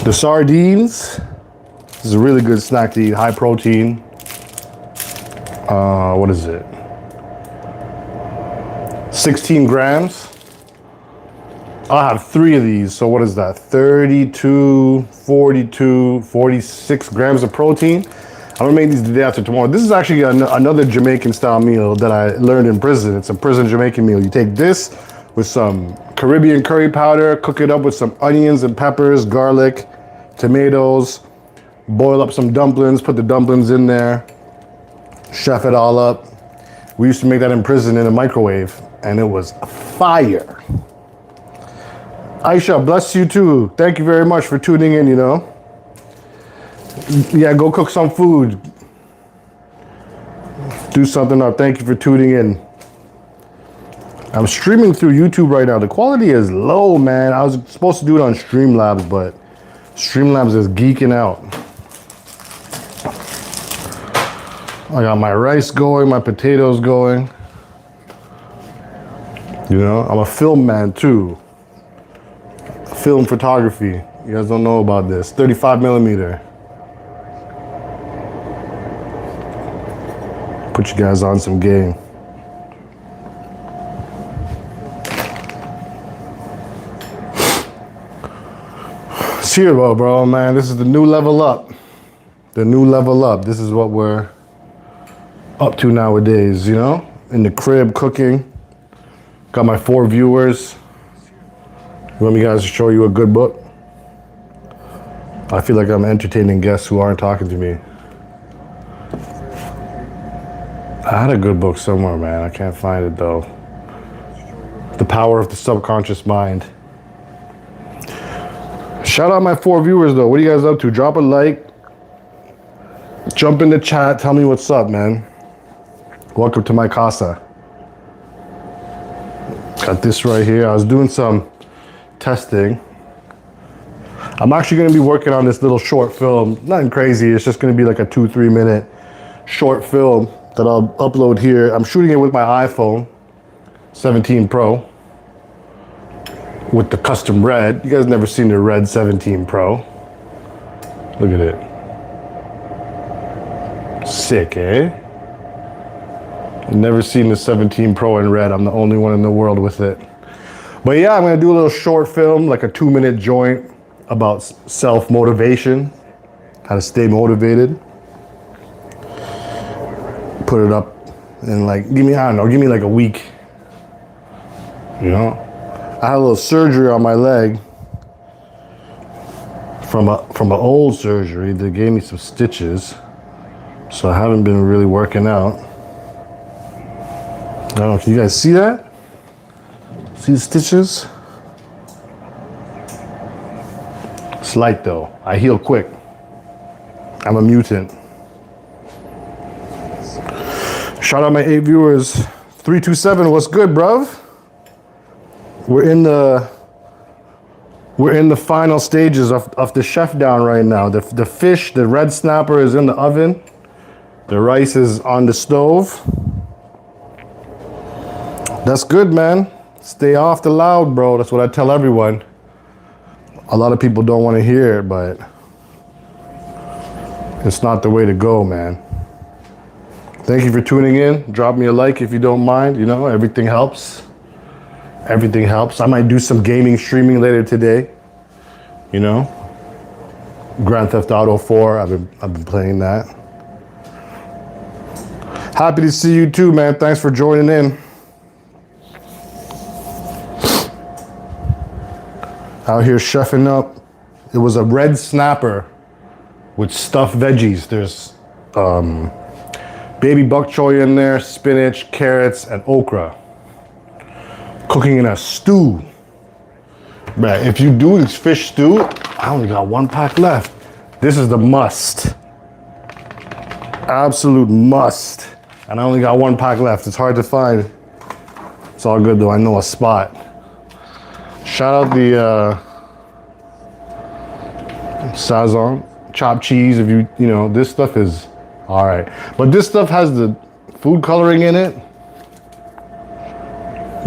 The sardines. This is a really good snack to eat, high protein. What is it? 16 grams. I have 3 of these, so what is that? 32, 42, 46 grams of protein. I'm gonna make these the day after tomorrow. This is actually another Jamaican style meal that I learned in prison. It's a prison Jamaican meal. You take this with some Caribbean curry powder, cook it up with some onions and peppers, garlic, tomatoes, boil up some dumplings, put the dumplings in there, chef it all up. We used to make that in prison in a microwave, and it was fire. Aisha, bless you too. Thank you very much for tuning in, you know. Yeah, go cook some food. Do something up. Thank you for tuning in. I'm streaming through YouTube right now. The quality is low, man. I was supposed to do it on Streamlabs, but Streamlabs is geeking out. I got my rice going, my potatoes going. You know, I'm a film man too. Film photography. You guys don't know about this. 35 millimeter. Put you guys on some game. Cheers, bro, man. This is the new level up. The new level up. This is what we're up to nowadays, you know? In the crib, cooking. Got my 4 viewers. You want me guys to show you a good book? I feel like I'm entertaining guests who aren't talking to me. I had a good book somewhere, man. I can't find it though. The Power of the Subconscious Mind. Shout out my 4 viewers though. What are you guys up to? Drop a like. Jump in the chat. Tell me what's up, man. Welcome to my casa. Got this right here. I was doing some testing. I'm actually going to be working on this little short film. Nothing crazy. It's just going to be like a 2-3 minute short film that I'll upload here. I'm shooting it with my iPhone 17 Pro with the custom red. You guys never seen the red 17 Pro. Look at it. Sick, eh? Never seen the 17 Pro in red. I'm the only one in the world with it. But yeah, I'm gonna do a little short film, like a 2-minute joint about self-motivation, how to stay motivated. Put it up and like, give me like a week. You know? I had a little surgery on my leg from an old surgery. They gave me some stitches. So I haven't been really working out. I don't know, can you guys see that? See the stitches? It's light though. I heal quick. I'm a mutant. Shout out my 8 viewers. 327, what's good, bruv? We're in the final stages of the chef down right now. The fish, the red snapper is in the oven. The rice is on the stove. That's good, man. Stay off the loud, bro. That's what I tell everyone. A lot of people don't want to hear it, but it's not the way to go, man. Thank you for tuning in. Drop me a like if you don't mind. You know, everything helps. Everything helps. I might do some gaming streaming later today. You know, Grand Theft Auto 4. I've been playing that. Happy to see you too, man. Thanks for joining in. Out here chefing up. It was a red snapper with stuffed veggies. There's baby bok choy in there, spinach, carrots, and okra. Cooking in a stew. Man, if you do this fish stew, I only got 1 pack left. This is the must. Absolute must. And I only got 1 pack left. It's hard to find. It's all good though, I know a spot. Shout out the Sazon, chopped cheese. If you know, this stuff is all right. But this stuff has the food coloring in it,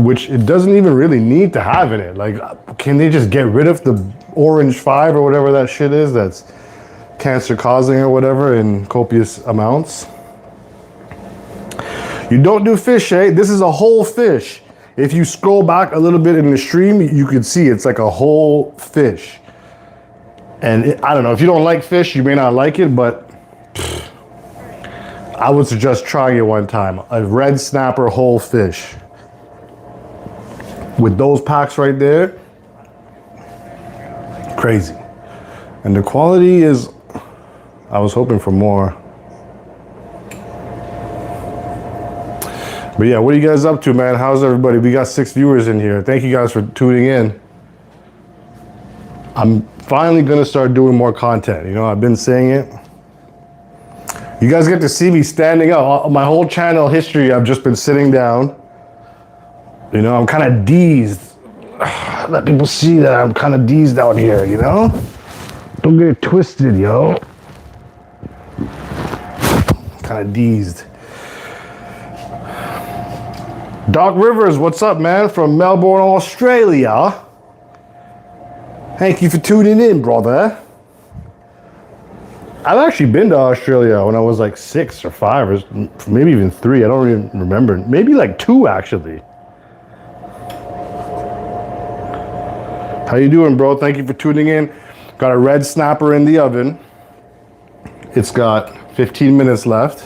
which it doesn't even really need to have in it. Like, can they just get rid of the orange 5 or whatever that shit is that's cancer causing or whatever in copious amounts? You don't do fish, eh? This is a whole fish. If you scroll back a little bit in the stream, you can see it's like a whole fish. And I don't know, if you don't like fish, you may not like it, but I would suggest trying it one time. A red snapper whole fish. With those packs right there, crazy. And the quality is, I was hoping for more. But yeah, what are you guys up to, man? How's everybody? We got 6 viewers in here. Thank you guys for tuning in. I'm finally gonna start doing more content. You know, I've been saying it. You guys get to see me standing up. My whole channel history, I've just been sitting down. You know, I'm kind of deezed. Let people see that I'm kind of deezed out here, you know? Don't get it twisted, yo. Kind of deezed. Doc Rivers, what's up, man? From Melbourne, Australia. Thank you for tuning in, brother. I've actually been to Australia when I was like 6 or 5 or maybe even 3. I don't even remember. Maybe like 2, actually. How you doing, bro? Thank you for tuning in. Got a red snapper in the oven. It's got 15 minutes left.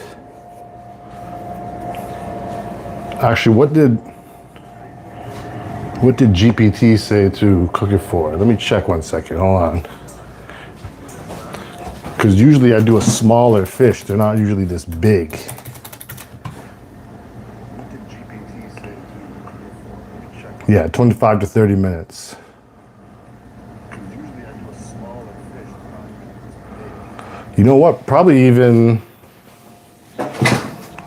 Actually, what did GPT say to cook it for? Let me check 1 second. Hold on. Because usually I do a smaller fish. They're not usually this big. What did GPT say to cook it for? Let me check. Yeah, 25 to 30 minutes. Because usually I do a smaller fish. They're not usually this big. You know what? Probably even,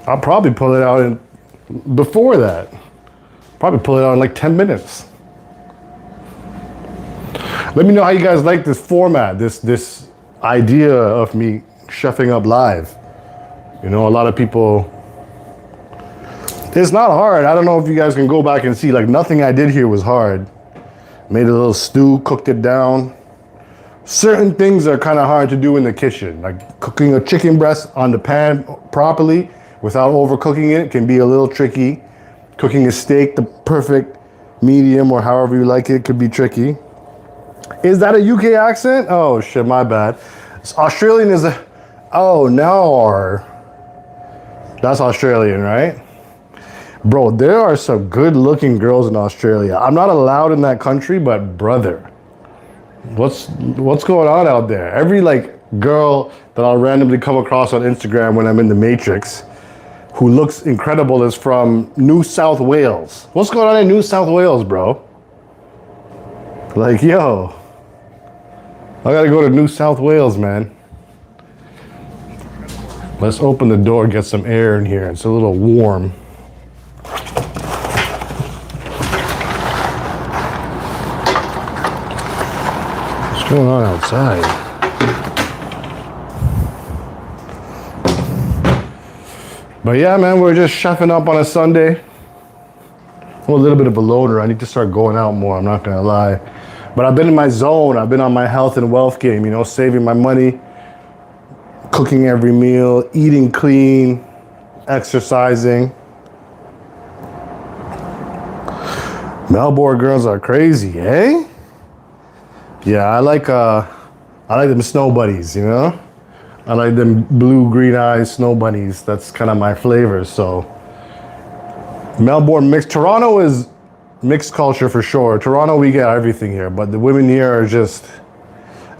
I'll probably pull it out in before that. Probably pull it out in like 10 minutes. Let me know how you guys like this format, this idea of me chefing up live. You know, a lot of people, it's not hard. I don't know if you guys can go back and see, like nothing I did here was hard. Made a little stew, cooked it down. Certain things are kind of hard to do in the kitchen, like cooking a chicken breast on the pan properly without overcooking it can be a little tricky. Cooking a steak the perfect medium or however you like it could be tricky. Is that a UK accent? Oh shit, my bad. Australian is a, oh no. That's Australian, right? Bro, there are some good looking girls in Australia. I'm not allowed in that country, but brother, what's going on out there? Every like girl that I'll randomly come across on Instagram when I'm in the Matrix who looks incredible is from New South Wales. What's going on in New South Wales, bro? Like, yo, I gotta go to New South Wales, man. Let's open the door, get some air in here. It's a little warm. What's going on outside? But yeah, man, we're just chefing up on a Sunday. I'm a little bit of a loner. I need to start going out more, I'm not gonna lie. But I've been in my zone. I've been on my health and wealth game, you know, saving my money, cooking every meal, eating clean, exercising. Melbourne girls are crazy, eh? Yeah, I like them snow bunnies, you know? I like them blue, green eyes snow bunnies. That's kind of my flavor, so. Melbourne mixed. Toronto is mixed culture for sure. Toronto, we get everything here, but the women here are just,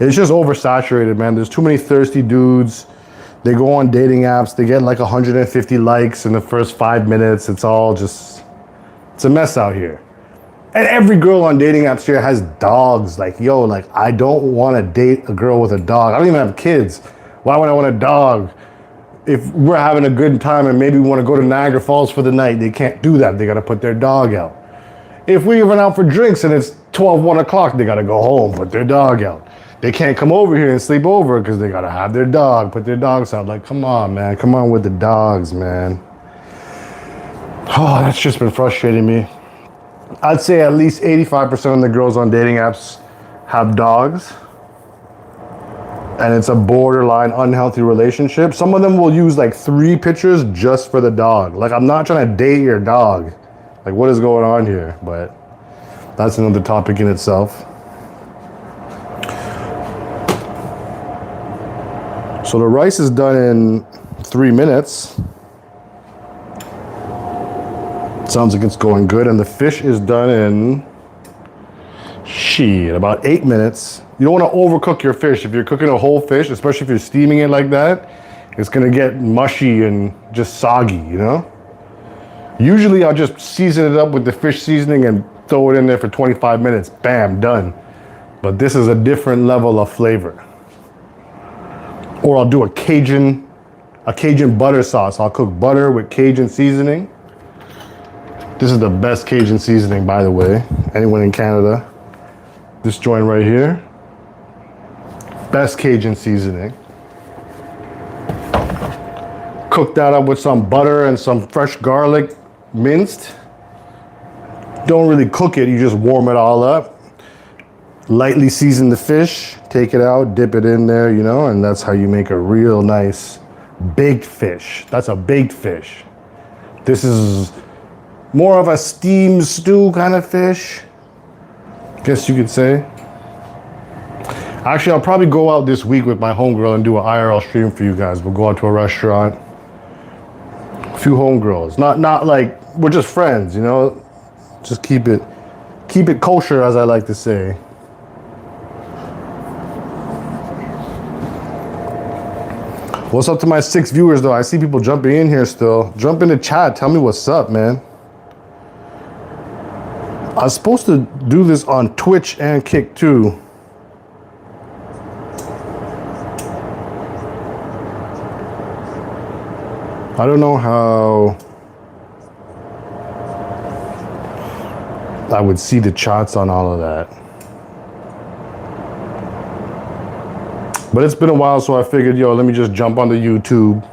it's just oversaturated, man. There's too many thirsty dudes. They go on dating apps. They get like 150 likes in the first 5 minutes. It's all just, it's a mess out here. And every girl on dating apps here has dogs. Like, yo, like, I don't want to date a girl with a dog. I don't even have kids. Why would I want a dog? If we're having a good time and maybe we want to go to Niagara Falls for the night, they can't do that. They got to put their dog out. If we went out for drinks and it's 12, 1 o'clock, they got to go home, put their dog out. They can't come over here and sleep over because they got to have their dog, put their dogs out. Like, come on, man. Come on with the dogs, man. Oh, that's just been frustrating me. I'd say at least 85% of the girls on dating apps have dogs. And it's a borderline unhealthy relationship. Some of them will use like 3 pictures just for the dog. Like, I'm not trying to date your dog. Like, what is going on here? But that's another topic in itself. So the rice is done in 3 minutes. Sounds like it's going good. And the fish is done in, about 8 minutes. You don't want to overcook your fish. If you're cooking a whole fish, especially if you're steaming it like that, it's going to get mushy and just soggy, you know? Usually I'll just season it up with the fish seasoning and throw it in there for 25 minutes. Bam, done. But this is a different level of flavor. Or I'll do a Cajun butter sauce. I'll cook butter with Cajun seasoning. This is the best Cajun seasoning, by the way. Anyone in Canada? This joint right here. Best Cajun seasoning. Cook that up with some butter and some fresh garlic minced. Don't really cook it, you just warm it all up. Lightly season the fish, take it out, dip it in there, you know, and that's how you make a real nice baked fish. That's a baked fish. This is more of a steamed stew kind of fish, guess you could say. Actually, I'll probably go out this week with my homegirl and do an IRL stream for you guys. We'll go out to a restaurant. A few homegirls. Not like, we're just friends, you know? Just keep it kosher, as I like to say. What's up to my 6 viewers, though? I see people jumping in here still. Jump in the chat. Tell me what's up, man. I was supposed to do this on Twitch and Kick, too. I don't know how. I would see the charts on all of that. But it's been a while, so I figured, yo, let me just jump onto YouTube.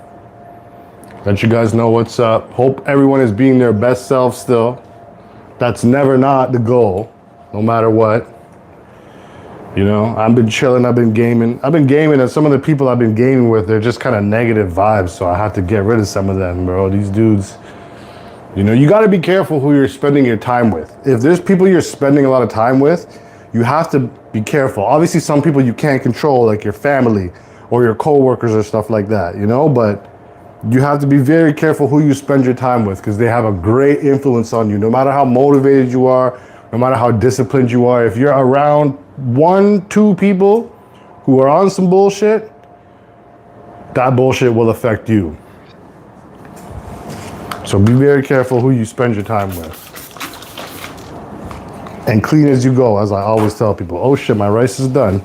Let you guys know what's up. Hope everyone is being their best self still. That's never not the goal, no matter what. You know, I've been chilling, I've been gaming, and some of the people I've been gaming with, they're just kind of negative vibes, so I have to get rid of some of them, bro. These dudes, you know, you got to be careful who you're spending your time with. If there's people you're spending a lot of time with, you have to be careful. Obviously, some people you can't control, like your family or your coworkers or stuff like that, you know, but you have to be very careful who you spend your time with, because they have a great influence on you. No matter how motivated you are, no matter how disciplined you are, if you're around 1-2 people who are on some bullshit, that bullshit will affect you. So be very careful who you spend your time with. And clean as you go, as I always tell people. Oh shit, my rice is done.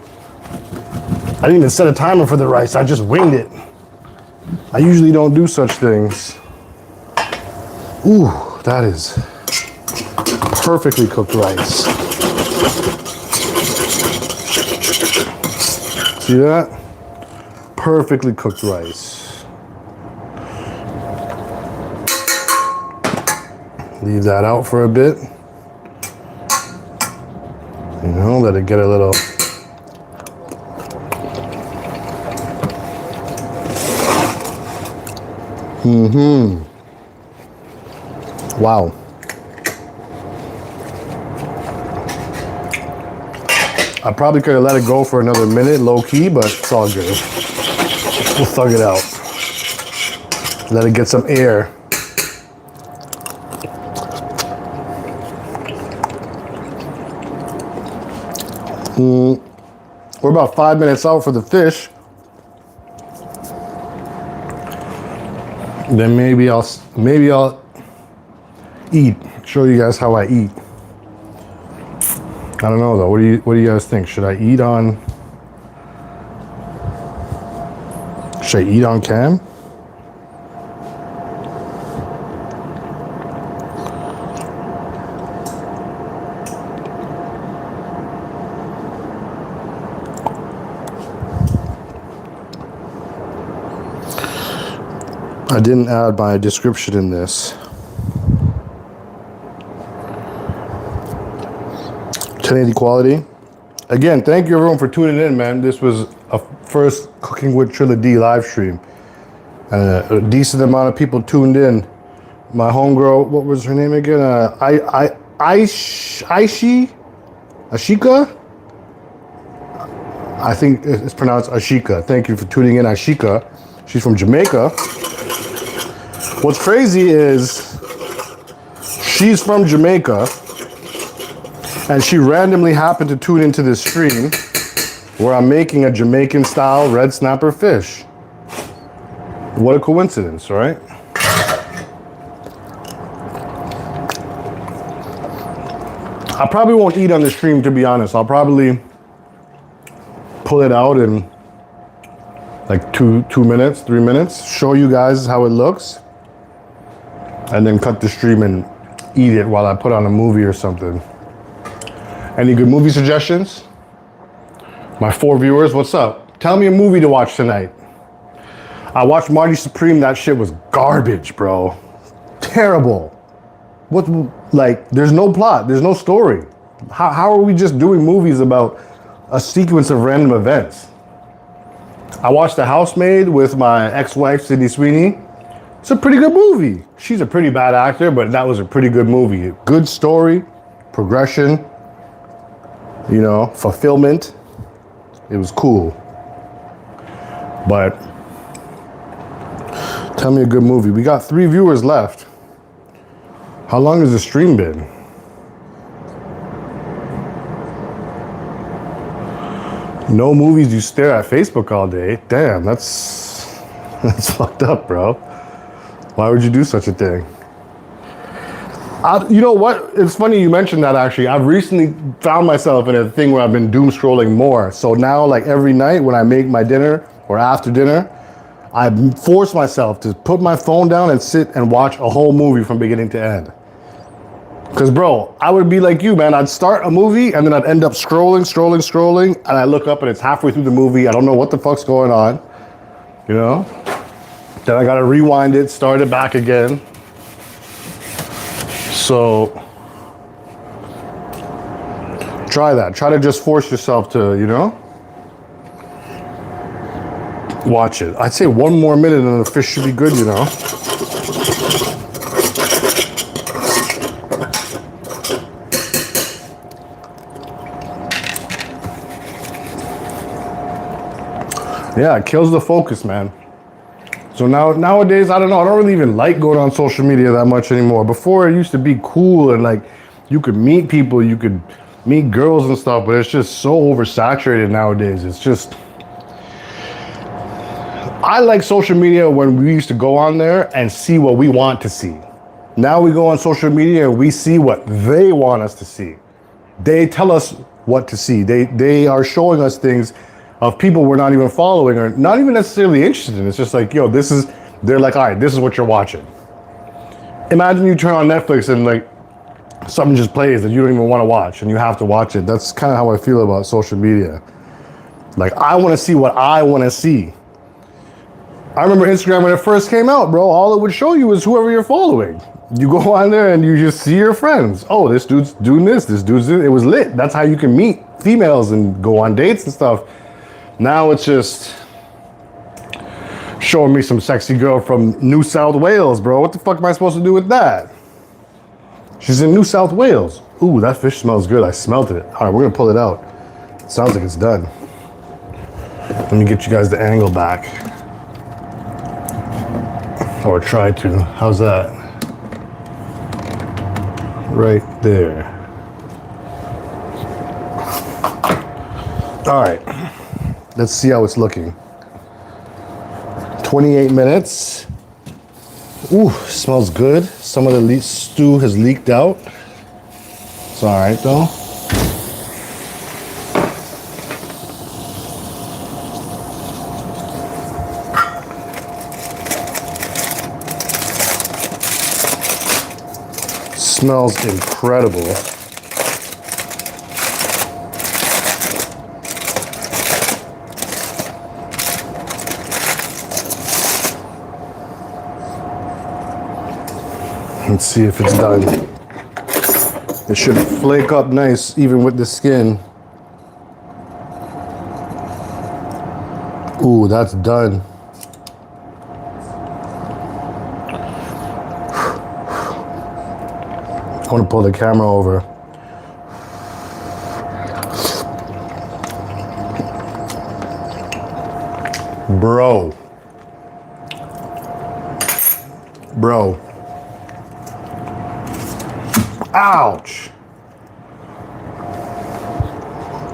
I didn't even set a timer for the rice, I just winged it. I usually don't do such things. Ooh, that is perfectly cooked rice. See that? Perfectly cooked rice. Leave that out for a bit. You know, let it get a little. Wow. I probably could have let it go for another minute, low key, but it's all good. We'll thug it out. Let it get some air. We're about 5 minutes out for the fish. Then maybe I'll eat. Show you guys how I eat. I don't know though. What do you guys think? Should I eat on? Should I eat on cam? I didn't add my description in this. 1080 quality. Again, thank you everyone for tuning in, man. This was a first Cooking with Trillah D live stream. A decent amount of people tuned in. My homegirl, what was her name again? Ashika? I think it's pronounced Ashika. Thank you for tuning in, Ashika. She's from Jamaica. What's crazy is she's from Jamaica and she randomly happened to tune into this stream where I'm making a Jamaican style red snapper fish. What a coincidence, right? I probably won't eat on the stream, to be honest. I'll probably pull it out in like 2 minutes, 3 minutes, show you guys how it looks, and then cut the stream and eat it while I put on a movie or something. Any good movie suggestions? My 4 viewers, what's up? Tell me a movie to watch tonight. I watched Marty Supreme. That shit was garbage, bro. Terrible. What, like, there's no plot, there's no story. How are we just doing movies about a sequence of random events? I watched The Housemaid with my ex-wife, Sydney Sweeney. It's a pretty good movie. She's a pretty bad actor, but that was a pretty good movie. Good story, progression, you know, fulfillment. It was cool. But tell me a good movie. We got 3 viewers left. How long has the stream been? No movies, you stare at Facebook all day. Damn, that's fucked up, bro. Why would you do such a thing? You know what? It's funny you mentioned that, actually. I've recently found myself in a thing where I've been doom scrolling more. So now, like every night when I make my dinner or after dinner, I force myself to put my phone down and sit and watch a whole movie from beginning to end. Because, bro, I would be like you, man. I'd start a movie and then I'd end up scrolling, and I look up and it's halfway through the movie. I don't know what the fuck's going on, you know? Then I gotta rewind it, start it back again. So, try that. Try to just force yourself to, you know? Watch it. I'd say 1 more minute and the fish should be good, you know? Yeah, it kills the focus, man. So nowadays, I don't know, I don't really even like going on social media that much anymore. Before, it used to be cool and like you could meet people, you could meet girls and stuff, but it's just so oversaturated nowadays. It's just, I like social media when we used to go on there and see what we want to see. Now we go on social media and we see what they want us to see. They tell us what to see. They are showing us things of people we're not even following or not even necessarily interested in. It's just like, yo, they're like, all right, this is what you're watching. Imagine you turn on Netflix and like something just plays that you don't even want to watch and you have to watch it. That's kind of how I feel about social media. Like, I want to see what I want to see. I remember Instagram when it first came out, bro, all it would show you is whoever you're following. You go on there and you just see your friends. Oh, this dude's doing this dude's doing it. It was lit. That's how you can meet females and go on dates and stuff. Now it's just showing me some sexy girl from New South Wales, bro. What the fuck am I supposed to do with that? She's in New South Wales. Ooh, that fish smells good. I smelled it. All right, we're gonna pull it out. It sounds like it's done. Let me get you guys the angle back. Or try to. How's that? Right there. All right. Let's see how it's looking. 28 minutes. Ooh, smells good. Some of the stew has leaked out. It's all right though. Smells incredible. Let's see if it's done. It should flake up nice even with the skin. Ooh, that's done. I want to pull the camera over. Bro. Ouch.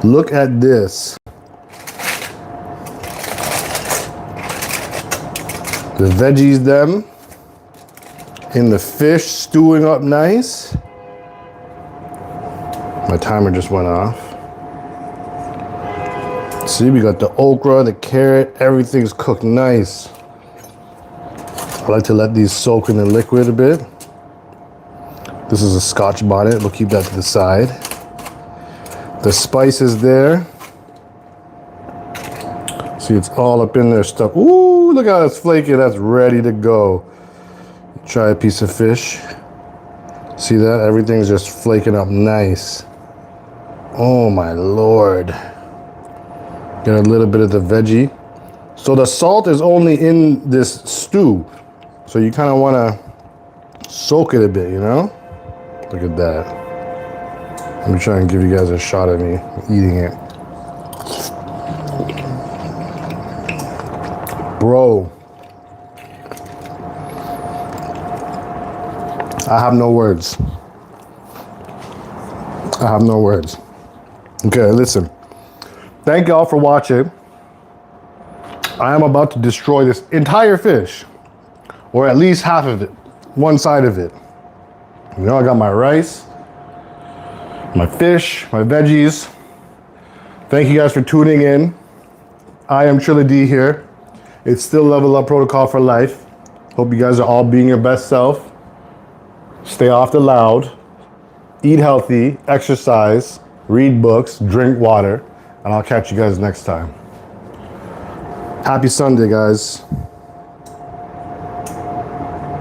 Look at this. The veggies them. And the fish stewing up nice. My timer just went off. See, we got the okra, the carrot, everything's cooked nice. I like to let these soak in the liquid a bit. This is a Scotch bonnet, we'll keep that to the side. The spice is there. See, it's all up in there stuff. Ooh, look how it's flaky, that's ready to go. Try a piece of fish. See that? Everything's just flaking up nice. Oh my Lord. Get a little bit of the veggie. So the salt is only in this stew. So you kind of want to soak it a bit, you know? Look at that. Let me try and give you guys a shot of me eating it. Bro. I have no words. I have no words. Okay, listen. Thank y'all for watching. I am about to destroy this entire fish, or at least half of it, one side of it. You know, I got my rice, my fish, my veggies. Thank you guys for tuning in. I am Trillah here. It's still Level Up Protocol for life. Hope you guys are all being your best self. Stay off the loud. eat healthy, exercise, read books, drink water, and I'll catch you guys next time. Happy Sunday, guys.